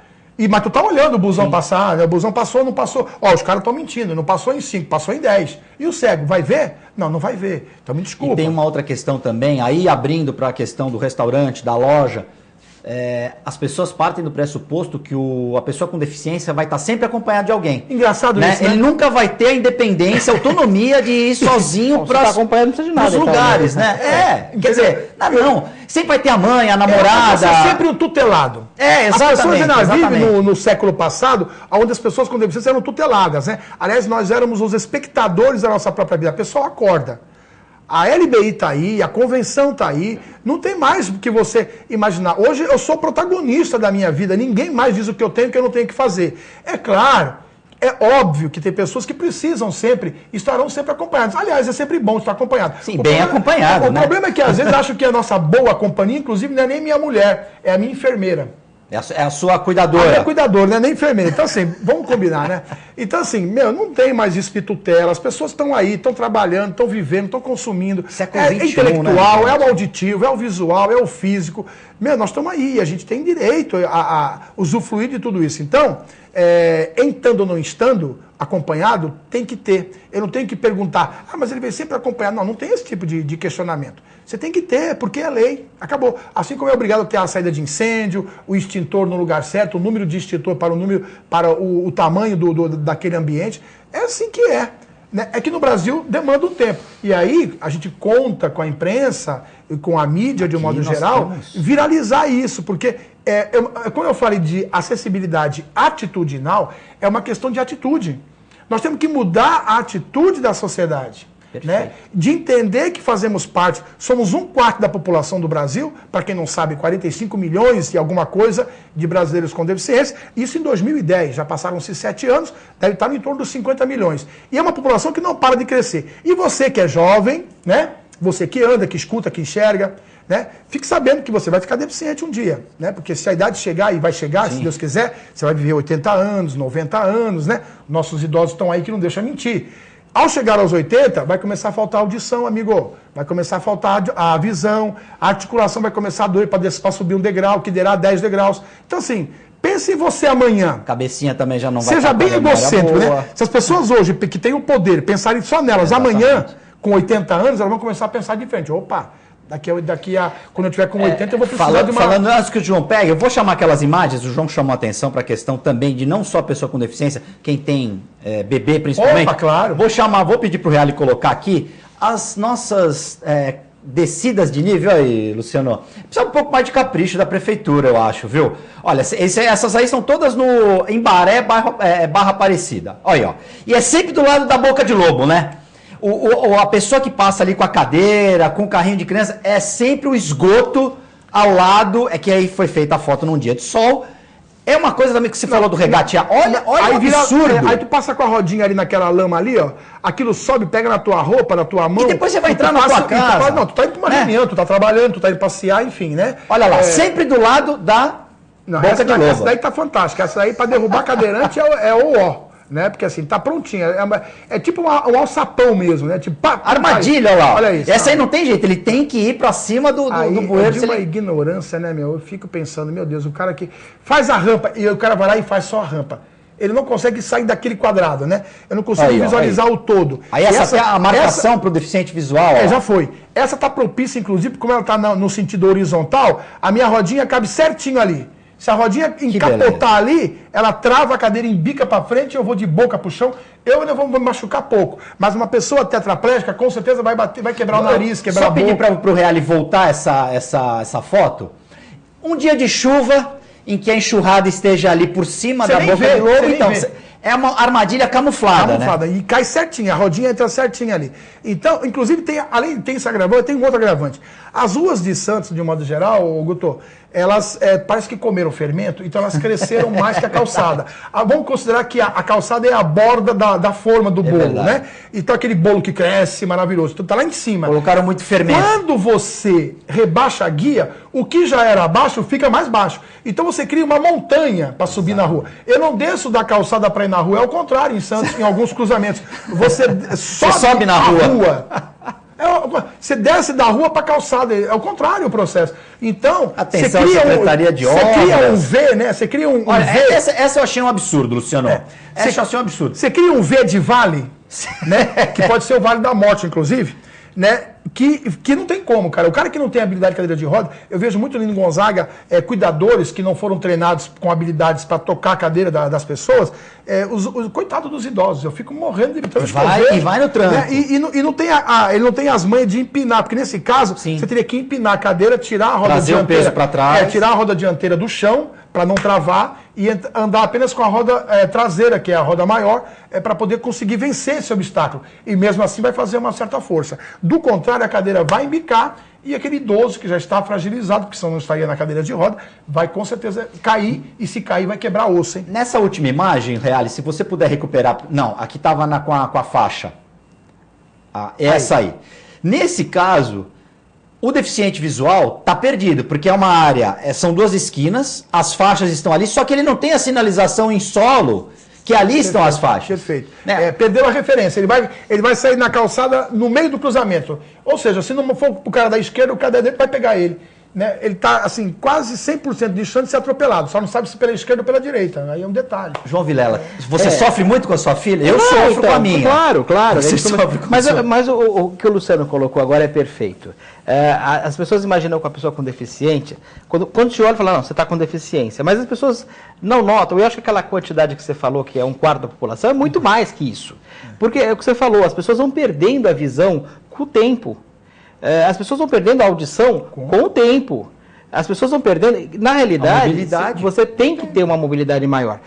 mas tu tá olhando o busão passar, né? O busão passou, não passou. Os caras estão mentindo, não passou em 5, passou em 10. E o cego, vai ver? Não vai ver. Então me desculpa. E tem uma outra questão também, aí abrindo para a questão do restaurante, da loja. As pessoas partem do pressuposto que a pessoa com deficiência vai estar sempre acompanhada de alguém. Engraçado isso, né? Ele nunca vai ter a independência, a autonomia de ir sozinho para os lugares, né? Quer dizer, sempre vai ter a mãe, a namorada. É sempre um tutelado. Exatamente. As pessoas ainda vivem no século passado, onde as pessoas com deficiência eram tuteladas, né? Aliás, nós éramos os espectadores da nossa própria vida. A pessoa acorda. A LBI está aí, a convenção está aí, não tem mais o que você imaginar. Hoje eu sou protagonista da minha vida, ninguém mais diz o que eu tenho e o que eu não tenho que fazer. É claro, é óbvio que tem pessoas que precisam sempre, estarão sempre acompanhadas. Aliás, é sempre bom estar acompanhado. Sim, bem acompanhado, né? O problema é que às vezes acho que a nossa boa companhia, inclusive, não é nem minha mulher, é a minha enfermeira. É a sua cuidadora. A minha cuidadora, não é nem enfermeira. Então, assim, vamos combinar, né? Então, assim, não tem mais isso de tutela. As pessoas estão aí, estão trabalhando, estão vivendo, estão consumindo. É intelectual, né, é o auditivo, é o visual, é o físico. Nós estamos aí, a gente tem direito a usufruir de tudo isso. Então, estando ou não estando acompanhado, tem que ter. Eu não tenho que perguntar, mas ele vem sempre acompanhado. Não tem esse tipo de questionamento. Você tem que ter, porque é lei. Acabou. Assim como é obrigado a ter a saída de incêndio, o extintor no lugar certo, o número de extintor para o tamanho daquele ambiente. É assim que é. Né? É que no Brasil demanda um tempo. E aí a gente conta com a imprensa e com a mídia, de um modo geral, viralizar isso. Porque, quando eu falei de acessibilidade atitudinal, é uma questão de atitude. Nós temos que mudar a atitude da sociedade. Né? De entender que fazemos parte, somos 1/4 da população do Brasil, para quem não sabe, 45 milhões e alguma coisa de brasileiros com deficiência, isso em 2010, já passaram-se 7 anos, deve estar em torno dos 50 milhões. E é uma população que não para de crescer. E você que é jovem, né? Você que anda, que escuta, que enxerga, né? Fique sabendo que você vai ficar deficiente um dia, né? Porque se a idade chegar, e vai chegar, se Deus quiser, você vai viver 80 anos, 90 anos, né? Nossos idosos estão aí que não deixam mentir. Ao chegar aos 80, vai começar a faltar audição, amigo. Vai começar a faltar a visão, a articulação vai começar a doer para subir um degrau, que derá 10 degraus. Então, assim, pense em você amanhã. Cabecinha também já não vai. Seja bem egocêntrico, né? Se as pessoas hoje, que têm o poder, pensarem só nelas, amanhã, com 80 anos, elas vão começar a pensar diferente. Opa! Quando eu tiver com 80, eu vou precisar de uma... Falando antes que o João pegue, eu vou chamar aquelas imagens, o João chamou a atenção para a questão também de não só a pessoa com deficiência, quem tem bebê principalmente. Opa, claro. Vou pedir para o Reale colocar aqui as nossas descidas de nível aí, Luciano. Precisa um pouco mais de capricho da prefeitura, eu acho, viu? Olha, essas aí são todas em Baré, Barra Aparecida. Olha, ó. E é sempre do lado da Boca de Lobo, né? A pessoa que passa ali com a cadeira, com o carrinho de criança, é sempre o esgoto ao lado, que aí foi feita a foto num dia de sol. É uma coisa também que você falou do regatear. Olha aí o absurdo. Aí tu passa com a rodinha ali naquela lama ali, ó. Aquilo sobe, pega na tua roupa, na tua mão. E depois você vai entrar na tua casa. Tu tá indo pra uma reunião, tu tá trabalhando, tu tá indo passear, enfim, né? Olha lá, sempre do lado da Não, Boca de lobo. Essa daí tá fantástica. Essa daí, para derrubar cadeirante, é o ó. Né? Porque assim, tá prontinha. É tipo um alçapão mesmo, né? Tipo, armadilha, olha lá. Olha isso. Essa aí não tem jeito, ele tem que ir pra cima do bueiro. É de uma ignorância, né, meu? Eu fico pensando, meu Deus, o cara que faz a rampa e o cara vai lá e faz só a rampa. Ele não consegue sair daquele quadrado, né? Eu não consigo visualizar o todo. Aí essa a marcação para o deficiente visual. Já foi. Essa tá propícia, inclusive, como ela tá no sentido horizontal, a minha rodinha cabe certinho ali. Se a rodinha encapotar ali, ela trava a cadeira, embica para frente, eu vou de boca pro chão, eu ainda vou me machucar pouco. Mas uma pessoa tetraplégica, com certeza vai bater, vai quebrar o nariz, quebrar a boca. Só pedir para o Reale voltar essa foto. Um dia de chuva, em que a enxurrada esteja ali por cima da boca do lobo, então... É uma armadilha camuflada, né? E cai certinho, a rodinha entra certinho ali. Então, inclusive, além de esse agravante, tem um outro agravante. As ruas de Santos, de um modo geral, Guto, elas parece que comeram fermento, então elas cresceram mais que a calçada. Vamos considerar que a calçada é a borda da forma do bolo, né? Então aquele bolo que cresce maravilhoso, então tá lá em cima. Colocaram muito fermento. Quando você rebaixa a guia, o que já era baixo fica mais baixo. Então você cria uma montanha para subir na rua. Eu não desço da calçada para ir na rua, é o contrário em Santos, em alguns cruzamentos. Você sobe na rua. Você desce da rua para a calçada, é o contrário o processo. Então, atenção, você cria você cria um V, né? Você cria um Olha, V. Essa eu achei um absurdo, Luciano. Essa eu achei um absurdo. Você cria um V de vale, né? Que pode ser o Vale da Morte, inclusive, né? Que não tem como, cara. O cara que não tem habilidade de cadeira de roda, eu vejo muito ali em Gonzaga, cuidadores que não foram treinados com habilidades para tocar a cadeira das pessoas, coitado dos idosos, eu fico morrendo de então, e vai no tranco. Né? E não tem ele não tem as manhas de empinar, porque nesse caso, você teria que empinar a cadeira, tirar a roda trazer dianteira. O peso para trás. Tirar a roda dianteira do chão, para não travar, e andar apenas com a roda traseira, que é a roda maior, para poder conseguir vencer esse obstáculo. E mesmo assim vai fazer uma certa força. Do contrário, a cadeira vai embicar e aquele idoso que já está fragilizado, porque senão não estaria na cadeira de roda, vai com certeza cair, e se cair vai quebrar osso, hein? Nessa última imagem, Reale, se você puder recuperar... Não, aqui estava com a faixa. Essa aí. Nesse caso... O deficiente visual está perdido, porque é uma área, são duas esquinas, as faixas estão ali, só que ele não tem a sinalização em solo, que ali estão as faixas. Perfeito. Perdeu a referência, ele vai sair na calçada no meio do cruzamento. Ou seja, se não for para o cara da esquerda, o cara da direita vai pegar ele. Né? Ele está, assim, quase 100% de chance de ser atropelado, só não sabe se pela esquerda ou pela direita. Aí é um detalhe. João Vilela, você sofre muito com a sua filha? Eu sofro com a minha. Claro. Você sofre com mas o que o Luciano colocou agora é perfeito. As pessoas imaginam que a pessoa com deficiente, quando te olha e fala, não, você está com deficiência, mas as pessoas não notam. Eu acho que aquela quantidade que você falou, que é 1/4 da população, é muito mais que isso. Porque é o que você falou, as pessoas vão perdendo a visão com o tempo. As pessoas vão perdendo a audição com o tempo. As pessoas vão perdendo... Na realidade, você tem que ter uma mobilidade maior.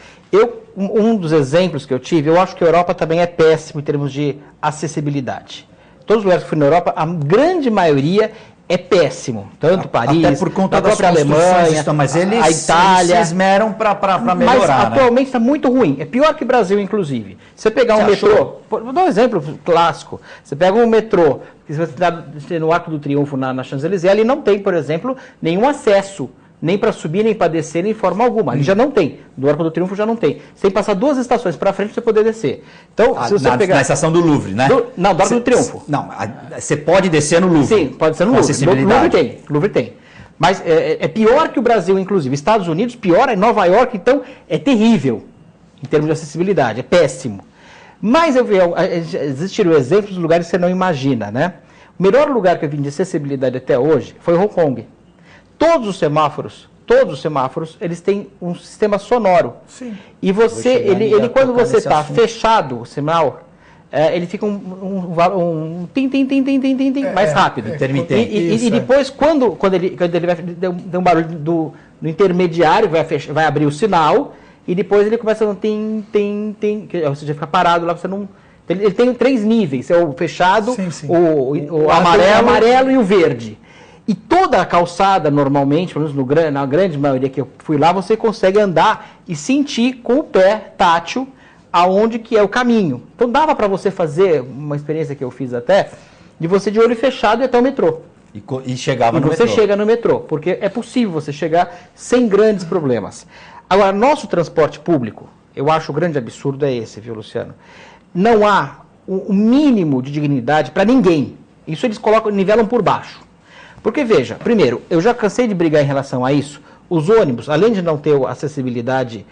Um dos exemplos que eu tive, eu acho que a Europa também é péssimo em termos de acessibilidade. Todos os lugares que fui na Europa, a grande maioria é péssimo. Tanto Paris, até por conta a própria Alemanha, mas eles, a Itália. Eles se esmeram para melhorar. Mas atualmente está muito ruim. É pior que o Brasil, inclusive. Você pegar um metrô... Vou dar um exemplo clássico. Você pega um metrô, que você está no Arco do Triunfo, na Champs-Élysées, ali não tem, por exemplo, nenhum acesso. Nem para subir, nem para descer, nem de forma alguma. Ali já não tem. Do Arco do Triunfo já não tem. Você tem que passar 2 estações para frente para você poder descer. Então, se você pegar... Na estação do Louvre, né? Não, do Arco do Triunfo. Não, você pode descer no Louvre. Sim, pode ser no Louvre. Louvre tem. Mas é pior que o Brasil, inclusive. Estados Unidos, pior, é Nova York, então é terrível em termos de acessibilidade, é péssimo. Mas existiram exemplos de lugares que você não imagina, né? O melhor lugar que eu vi de acessibilidade até hoje foi Hong Kong. Todos os semáforos, eles têm um sistema sonoro. Sim. E você, quando você está fechado, o sinal, ele fica um tim mais rápido. Intermitente. E depois, quando ele vai dar um barulho do intermediário, vai abrir o sinal, e depois ele começa a dar ou seja, fica parado lá, você não... Ele tem 3 níveis, é o fechado, o amarelo e o verde. E toda a calçada, normalmente, pelo menos na grande maioria que eu fui lá, você consegue andar e sentir com o pé tátil aonde que é o caminho. Então dava para você fazer uma experiência que eu fiz até, de você de olho fechado ir até o metrô. E chegava e no você metrô. chega no metrô, porque é possível você chegar sem grandes problemas. Agora, nosso transporte público, eu acho o grande absurdo é esse, viu, Luciano? Não há o mínimo de dignidade para ninguém. Isso eles colocam, nivelam por baixo. Porque, veja, primeiro, eu já cansei de brigar em relação a isso. Os ônibus, além de não ter acessibilidade,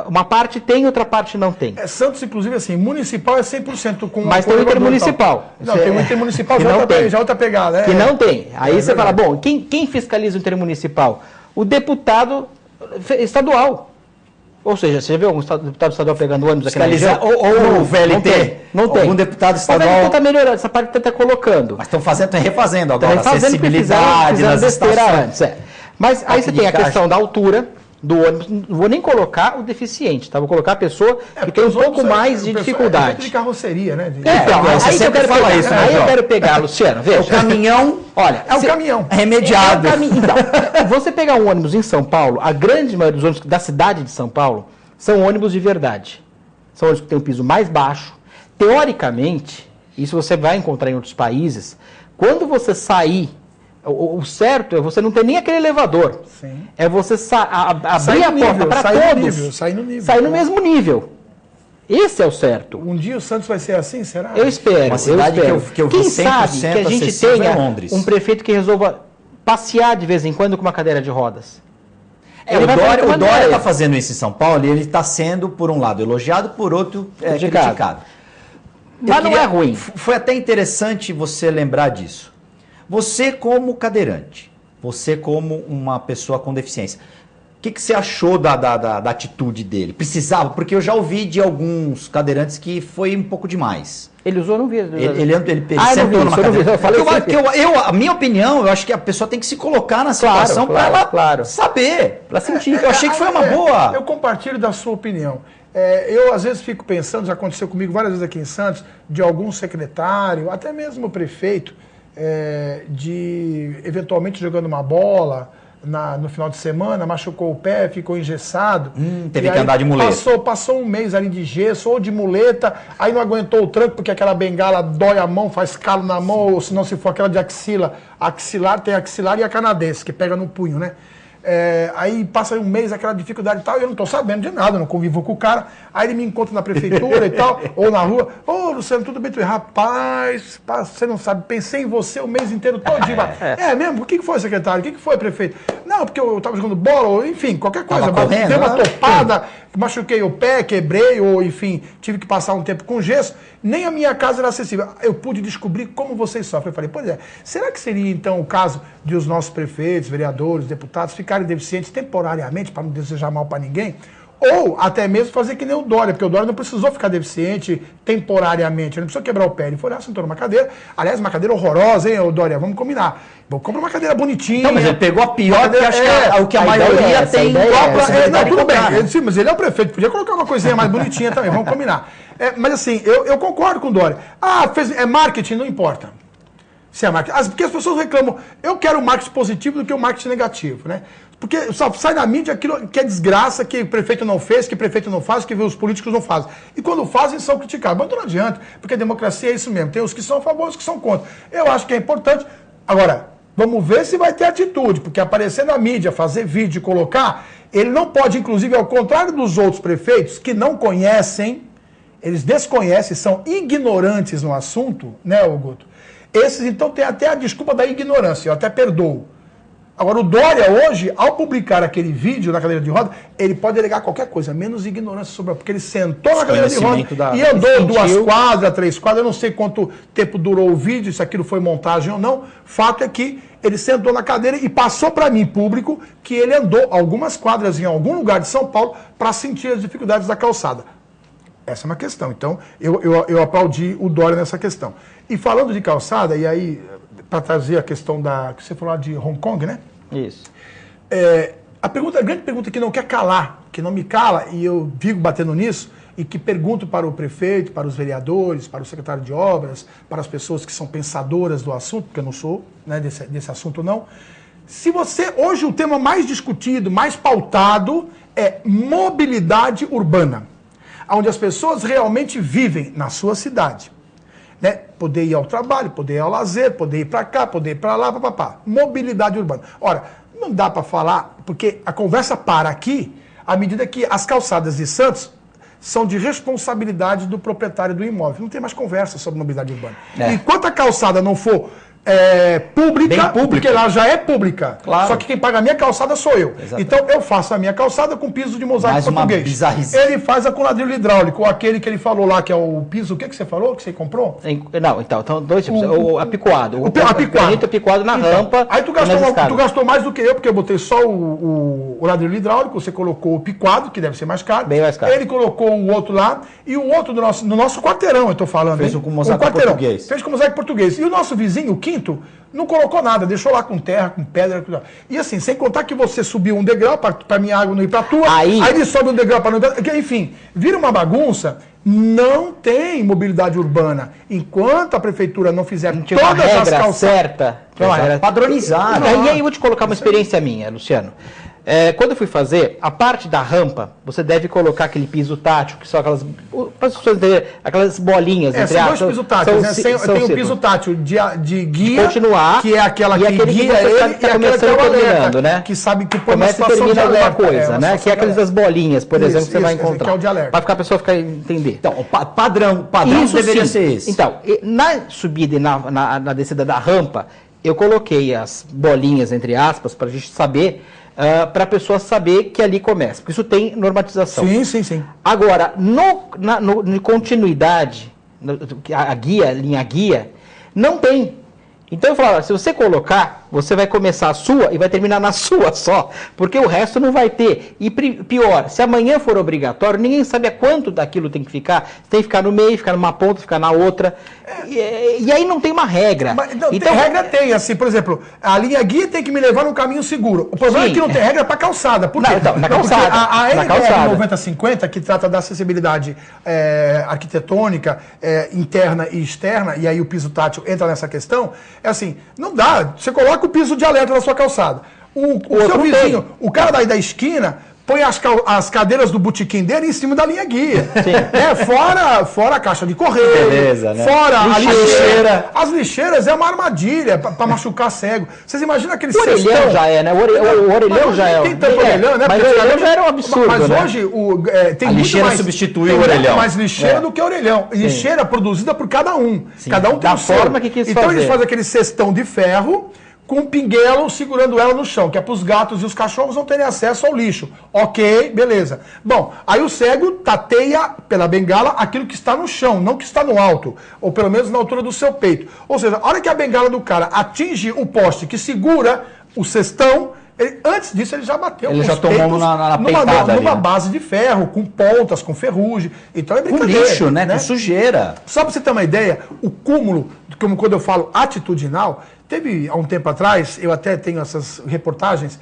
uma parte tem, outra parte não tem. Santos, inclusive, assim, municipal é 100% com... Mas tem o intermunicipal. Não, tem o intermunicipal, já outra pegada. Que não tem. Aí você fala, bom, quem fiscaliza o intermunicipal? O deputado estadual. Ou seja, você já viu algum deputado estadual pegando ônibus aqui na região? Ou o VLT? Não tem. Algum deputado estadual... O VLT está melhorando, essa parte está colocando. Mas estão refazendo agora, acessibilidade nas estações. Antes, Mas aí você tem a questão da altura do ônibus. Não vou nem colocar o deficiente, tá? Vou colocar a pessoa que tem um pouco mais de dificuldade. De carroceria, né? Então, você sempre fala isso, né, aí eu quero pegar, Luciano, veja. O caminhão, olha, é o caminhão. Remediado. Então, você pegar um ônibus em São Paulo, a grande maioria dos ônibus da cidade de São Paulo são ônibus de verdade. São ônibus que têm um piso mais baixo. Teoricamente, isso você vai encontrar em outros países, quando você sair, o certo é você não ter nem aquele elevador. Sim. É você abrir a porta para todos. Sair no nível. Sair no mesmo nível. Esse é o certo. Um dia o Santos vai ser assim, será? Eu espero. Uma cidade que eu vi 100% Quem sabe que a gente tenha Londres. um prefeito que resolva passear de vez em quando com uma cadeira de rodas. O Dória está fazendo isso em São Paulo e ele está sendo, por um lado, elogiado, por outro, criticado. Mas não é ruim. Foi até interessante você lembrar disso. Você como cadeirante, você como uma pessoa com deficiência, o que você achou da atitude dele? Precisava? Porque eu já ouvi de alguns cadeirantes que foi um pouco demais. Ele usou, não vi. Ele sentou numa cadeira. A minha opinião, eu acho que a pessoa tem que se colocar na situação para ela saber, para sentir. Eu achei que foi uma boa. Eu compartilho da sua opinião. Eu, às vezes, fico pensando, já aconteceu comigo várias vezes aqui em Santos, de algum secretário, até mesmo o prefeito, de eventualmente jogando uma bola no final de semana, machucou o pé, ficou engessado. Teve que andar de muleta. Passou um mês ali de gesso ou de muleta, aí não aguentou o tranco porque aquela bengala dói a mão, faz calo na mão, ou se não, se for aquela de axilar, tem a axilar e a canadense, que pega no punho, né? Aí passa um mês aquela dificuldade e tal, e eu não estou sabendo de nada, não convivo com o cara. Aí ele me encontra na prefeitura e tal, ou na rua. Ô, Luciano, tudo bem? Rapaz, você não sabe, pensei em você o mês inteiro todinho. Mesmo? O que foi, secretário? O que foi, prefeito? Não, porque eu estava jogando bola, ou enfim, qualquer coisa. Dei uma topada, machuquei o pé, quebrei, ou enfim, tive que passar um tempo com gesso. Nem a minha casa era acessível. Eu pude descobrir como vocês sofrem. Eu falei, pois é, será que seria então o caso de os nossos prefeitos, vereadores, deputados ficarem deficientes temporariamente, para não desejar mal para ninguém? Ou até mesmo fazer que nem o Dória, porque o Dória não precisou ficar deficiente temporariamente, ele não precisou quebrar o pé, ele foi lá, sentou numa cadeira, aliás, uma cadeira horrorosa, hein, Dória, vamos combinar. Compra uma cadeira bonitinha. Não, mas ele pegou a pior, porque acho que o que a maioria tem. Não, tudo bem, sim, mas ele é o prefeito, podia colocar uma coisinha mais bonitinha também, vamos combinar. Mas assim, eu concordo com o Dória. Marketing, não importa. Se é marketing. Porque as pessoas reclamam, eu quero marketing positivo do que o marketing negativo, né? Porque só sai na mídia aquilo que é desgraça, que o prefeito não fez, que o prefeito não faz, que os políticos não fazem. E quando fazem, são criticados. Mas não adianta, porque a democracia é isso mesmo. Tem os que são a favor e os que são contra. Eu acho que é importante. Agora, vamos ver se vai ter atitude, porque aparecer na mídia, fazer vídeo e colocar, ele não pode, inclusive, ao contrário dos outros prefeitos, que não conhecem, eles desconhecem, são ignorantes no assunto, né, Guto? Esses, então, têm até a desculpa da ignorância, eu até perdoo. Agora, o Dória, hoje, ao publicar aquele vídeo na cadeira de roda, ele pode alegar qualquer coisa, menos ignorância sobre... Porque ele sentou na cadeira de roda e andou 2 quadras, 3 quadras, eu não sei quanto tempo durou o vídeo, se aquilo foi montagem ou não. Fato é que ele sentou na cadeira e passou para mim, público, que ele andou algumas quadras em algum lugar de São Paulo para sentir as dificuldades da calçada. Essa é uma questão. Então, eu aplaudi o Dória nessa questão. E falando de calçada, e aí, para trazer a questão que você falou de Hong Kong, né? Isso. A grande pergunta que não quer calar, que não me cala, e eu vivo batendo nisso, e que pergunto para o prefeito, para os vereadores, para o secretário de obras, para as pessoas que são pensadoras do assunto, porque eu não sou, né, desse assunto não. Se você, hoje o tema mais discutido, mais pautado é mobilidade urbana, onde as pessoas realmente vivem na sua cidade, né? poder ir ao trabalho, poder ir ao lazer, poder ir para cá, poder ir para lá, papapá. Mobilidade urbana. Ora, não dá para falar, porque a conversa para aqui à medida que as calçadas de Santos são de responsabilidade do proprietário do imóvel. Não tem mais conversa sobre mobilidade urbana. Enquanto a calçada não for pública, porque ela já é pública. Claro. Só que quem paga a minha calçada sou eu. Exatamente. Então eu faço a minha calçada com piso de mosaico Mais uma português. bizarrice. Ele faz a com ladrilho hidráulico, aquele que ele falou lá, que é o piso. O que você falou? Que você comprou? Não, então dois tipos. O apicoado. Apicoado na rampa. Aí tu gastou mais do que eu, porque eu botei só o ladrilho hidráulico, você colocou o picoado, que deve ser mais caro. Bem mais caro. Ele colocou o outro lá, e o outro no nosso quarteirão, eu tô falando. Fez com mosaico português. Fez com mosaico português. E o nosso vizinho, o quinto, não colocou nada, deixou lá com terra, com pedra. E assim, sem contar que você subiu um degrau para minha água não ir para tua, aí ele sobe um degrau para não ir pra... Enfim, vira uma bagunça. Não tem mobilidade urbana. Enquanto a prefeitura não fizer todas as calçadas certa, padronizada. E aí eu vou te colocar uma experiência minha, Luciano. Quando eu fui fazer, a parte da rampa, você deve colocar aquele piso tátil, que são aquelas, para as pessoas entenderem, aquelas bolinhas, entre são dois pisos táteis, né? Tem o piso tátil de guia, continuar, que é aquela que guia ele, e aquela que é o alerta, né? Que sabe que põe uma situação de alerta. Coisa, né? Que é aquelas das bolinhas, por exemplo, que você vai encontrar. Que é o de alerta. Para ficar a pessoa entender. Então, o padrão deveria ser esse. Então, na subida e na descida da rampa, eu coloquei as bolinhas, entre aspas, para a gente saber... para a pessoa saber que ali começa, porque isso tem normatização. Sim. Agora, na continuidade, linha guia, não tem. Então eu falava, se você colocar, você vai começar a sua e vai terminar na sua só, porque o resto não vai ter. E pior, se amanhã for obrigatório, ninguém sabe a quanto daquilo tem que ficar. Tem que ficar no meio, ficar numa ponta, ficar na outra. E aí não tem uma regra. Mas, não, então, tem regra tem, assim, por exemplo, a linha guia tem que me levar num caminho seguro. O problema é que não tem regra para calçada. Por quê? Na calçada. A NBR 9050, que trata da acessibilidade arquitetônica, interna e externa, e aí o piso tátil entra nessa questão, é assim, não dá. Você coloca o piso de alerta na sua calçada. O seu vizinho, o cara daí da esquina, põe as cadeiras do botequim dele em cima da linha guia. Né? Fora a caixa de correio. Beleza, né? Fora a lixeira. As lixeiras é uma armadilha para machucar cego. Vocês imaginam aquele cestão? O orelhão já é, né? O orelhão já é. Tem tanto orelhão, né? Mas o orelhão já era um absurdo, mas né? hoje tem a lixeira muito mais, substituiu o orelhão. Tem mais lixeira do que orelhão. Lixeira produzida por cada um. Sim. Cada um tem da o seu. forma que quis então fazer. eles fazem aquele cestão de ferro com um pinguelo segurando ela no chão, que é para os gatos e os cachorros não terem acesso ao lixo. Ok, beleza. Bom, aí o cego tateia pela bengala aquilo que está no chão, não que está no alto, ou pelo menos na altura do seu peito. Ou seja, a hora que a bengala do cara atinge o poste que segura o cestão, antes disso ele já bateu. Ele já tomou na peitada numa base de ferro, com pontas, com ferrugem. Então é com brincadeira. lixo, né? Com sujeira. Só para você ter uma ideia, o cúmulo, como quando eu falo atitudinal, teve há um tempo atrás, eu até tenho essas reportagens,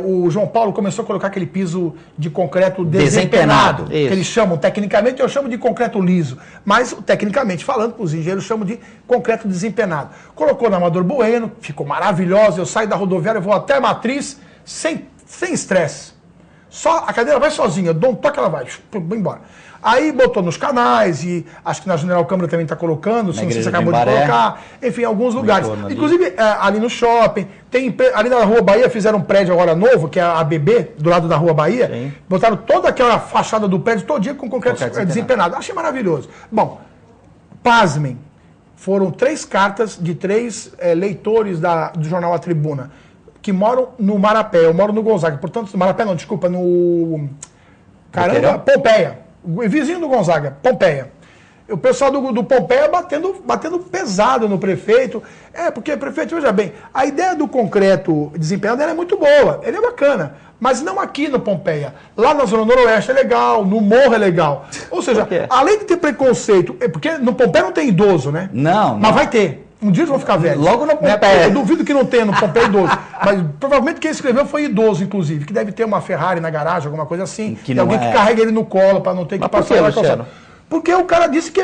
o João Paulo começou a colocar aquele piso de concreto desempenado, que eles chamam, tecnicamente eu chamo de concreto liso, mas tecnicamente falando, os engenheiros chamam de concreto desempenado. Colocou na Amador Bueno, ficou maravilhosa, eu saio da rodoviária, eu vou até a Matriz, sem estresse. Só a cadeira vai sozinha, eu dou um toque, ela vai embora. Aí botou nos canais, e acho que na General Câmara também está colocando, se você acabou de colocar, enfim, em alguns lugares. Inclusive, ali no shopping, ali na Rua Bahia fizeram um prédio agora novo, que é a ABB, do lado da Rua Bahia, sim. Botaram toda aquela fachada do prédio todinha com concreto desempenado. Achei maravilhoso. Bom, pasmem, foram 3 cartas de 3 leitores do jornal A Tribuna, que moram no Marapé, eu moro no Gonzaga, portanto, Marapé não, desculpa, no... Caramba, Pompeia. O vizinho do Gonzaga, Pompeia. O pessoal do Pompeia batendo pesado no prefeito. Porque, prefeito, veja bem, a ideia do concreto desempenhado é muito boa, ele é bacana, mas não aqui no Pompeia. Lá na Zona Noroeste é legal, no Morro é legal. Ou seja, além de ter preconceito, porque no Pompeia não tem idoso, né? Não. Mas vai ter. Um dia eles vão ficar velhos. Logo no Pompeia. Eu duvido que não tenha no Pompeia idoso. Mas provavelmente quem escreveu foi idoso, inclusive, que deve ter uma Ferrari na garagem, alguma coisa assim. Tem alguém que carrega ele no colo para não ter que passar na calçada. Porque o cara disse que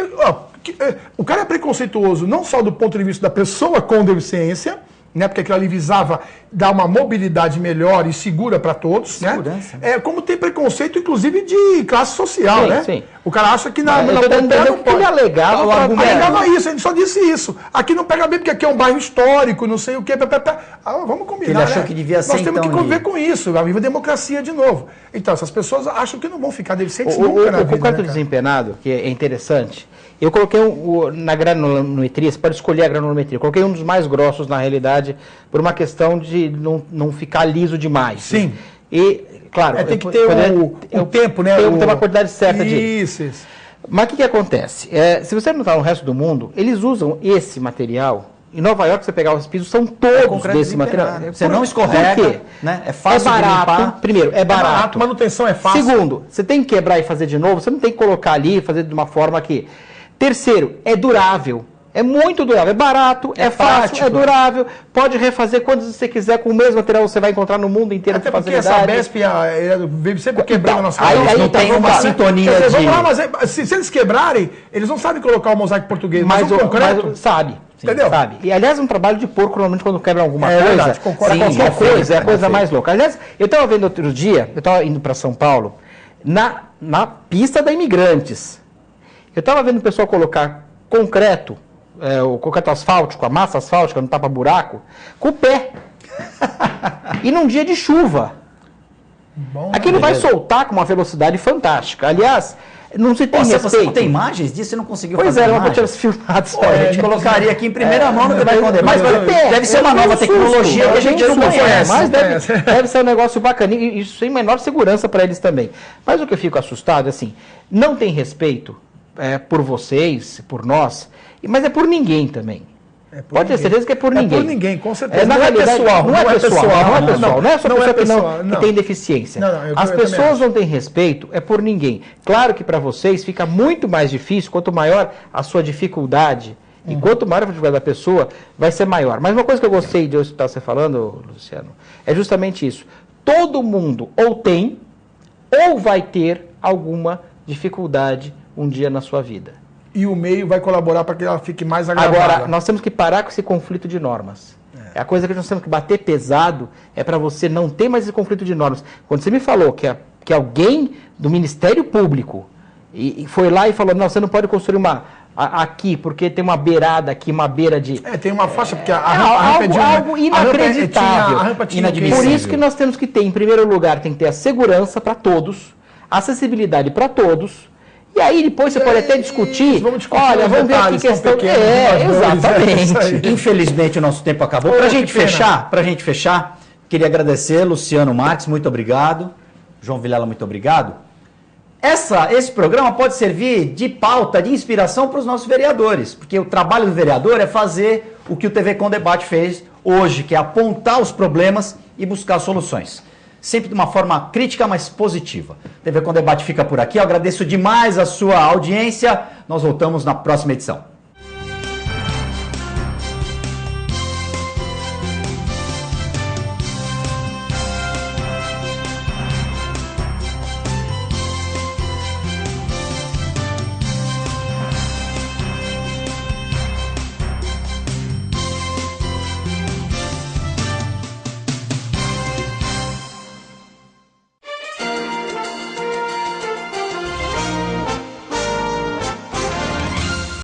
o cara é preconceituoso não só do ponto de vista da pessoa com deficiência, né? Porque aquilo ali visava dar uma mobilidade melhor e segura para todos. Segurança. Né? Como tem preconceito, inclusive, de classe social, Sim, né? sim. O cara acha que na Eu tô dando Pompeia exemplo que ele alegava O pra- argumento- Alegava isso, a gente só disse isso. Aqui não pega bem porque aqui é um bairro histórico, não sei o quê. Vamos combinar. Ele achou né? que devia ser, Nós temos então, que conviver de- com isso, a viva democracia de novo. Então, essas pessoas acham que não vão ficar deficientes O nunca na vida. concreto né, cara? desempenado, que é interessante, eu coloquei na granulometria, você pode escolher a granulometria, eu coloquei um dos mais grossos na realidade, por uma questão de não ficar liso demais. Sim. E, claro... Tem que ter o tempo, né? Tem uma quantidade certa de... Isso. Mas o que acontece? Se você notar no resto do mundo, eles usam esse material. Em Nova York, você pegar os pisos, são todos concreto desse material. desempenado. Você não escorrega, Por quê? né? É fácil de barato. limpar. Primeiro, é barato. Manutenção é fácil. Segundo, você tem que quebrar e fazer de novo, você não tem que colocar ali e fazer de uma forma que... Terceiro, é durável. É muito durável, é barato, é fácil, prático. é durável, pode refazer quantos você quiser, com o mesmo material você vai encontrar no mundo inteiro Até com porque essa facilidade. BESP veio sempre quebrando a nossa aí- cabeça. aí não tem tá, uma vamos lá, sintonia Quer dizer, de... vamos lá, mas se eles quebrarem, eles não sabem colocar o mosaico português, Mas o concreto... sabe. Sim, Entendeu? sabe. E aliás, um trabalho de porco, normalmente, quando quebra alguma É coisa, verdade, concordo sim, com você. qualquer coisa, é a É coisa feio. mais louca. Aliás, eu estava vendo outro dia, eu estava indo para São Paulo, na pista da Imigrantes. Eu estava vendo o pessoal colocar concreto, o concreto asfáltico, a massa asfáltica no tapa-buraco, com o pé. E num dia de chuva. Bom, Aquilo vai soltar com uma velocidade fantástica. Aliás, não se tem Pô, respeito. você não tem imagens disso? Você não conseguiu Pois fazer é, uma imagem? tirar filmadas. Pô, a gente colocaria aqui em primeira mão no TV Conde, mas deve ser uma Eu nova tenho um tecnologia susto, que a gente não susto, conhece. Mas conhece. deve ser um negócio bacana, e isso sem menor segurança para eles também. Mas o que eu fico assustado é assim, não tem respeito por vocês, por nós, mas é por ninguém também. Pode ter certeza que é por ninguém. É por ninguém, com certeza. Na não realidade, é pessoal. Não é pessoal. Não é só não é pessoa pessoal, que não. tem deficiência. Não, eu As também pessoas acho. não têm respeito, é por ninguém. Claro que para vocês fica muito mais difícil, quanto maior a sua dificuldade, e quanto maior a dificuldade da pessoa, vai ser maior. Mas uma coisa que eu gostei de eu escutar você falando, Luciano, é justamente isso. Todo mundo ou tem, ou vai ter alguma dificuldade um dia na sua vida. E o meio vai colaborar para que ela fique mais agradável. Agora, nós temos que parar com esse conflito de normas. É a coisa que nós temos que bater pesado, é para você não ter mais esse conflito de normas. Quando você me falou que alguém do Ministério Público e foi lá e falou, não, você não pode construir aqui, porque tem uma beirada aqui, uma beira de... tem uma faixa, porque a rampa é de algo inacreditável. A rampa tinha Inadmissível. Por isso que nós temos que ter, em primeiro lugar, tem que ter a segurança para todos, a acessibilidade para todos. E aí depois você pode até discutir, vamos discutir olha, os vamos ver detalhes, que questão... são pequenos, nós dois, exatamente. isso aí. Infelizmente o nosso tempo acabou. Oh, Pra que gente fechar, queria agradecer Luciano Marques, muito obrigado. João Vilela, muito obrigado. Esse programa pode servir de pauta, de inspiração para os nossos vereadores, porque o trabalho do vereador é fazer o que o TV Com Debate fez hoje, que é apontar os problemas e buscar soluções. Sempre de uma forma crítica, mas positiva. TV Com Debate fica por aqui. Eu agradeço demais a sua audiência. Nós voltamos na próxima edição.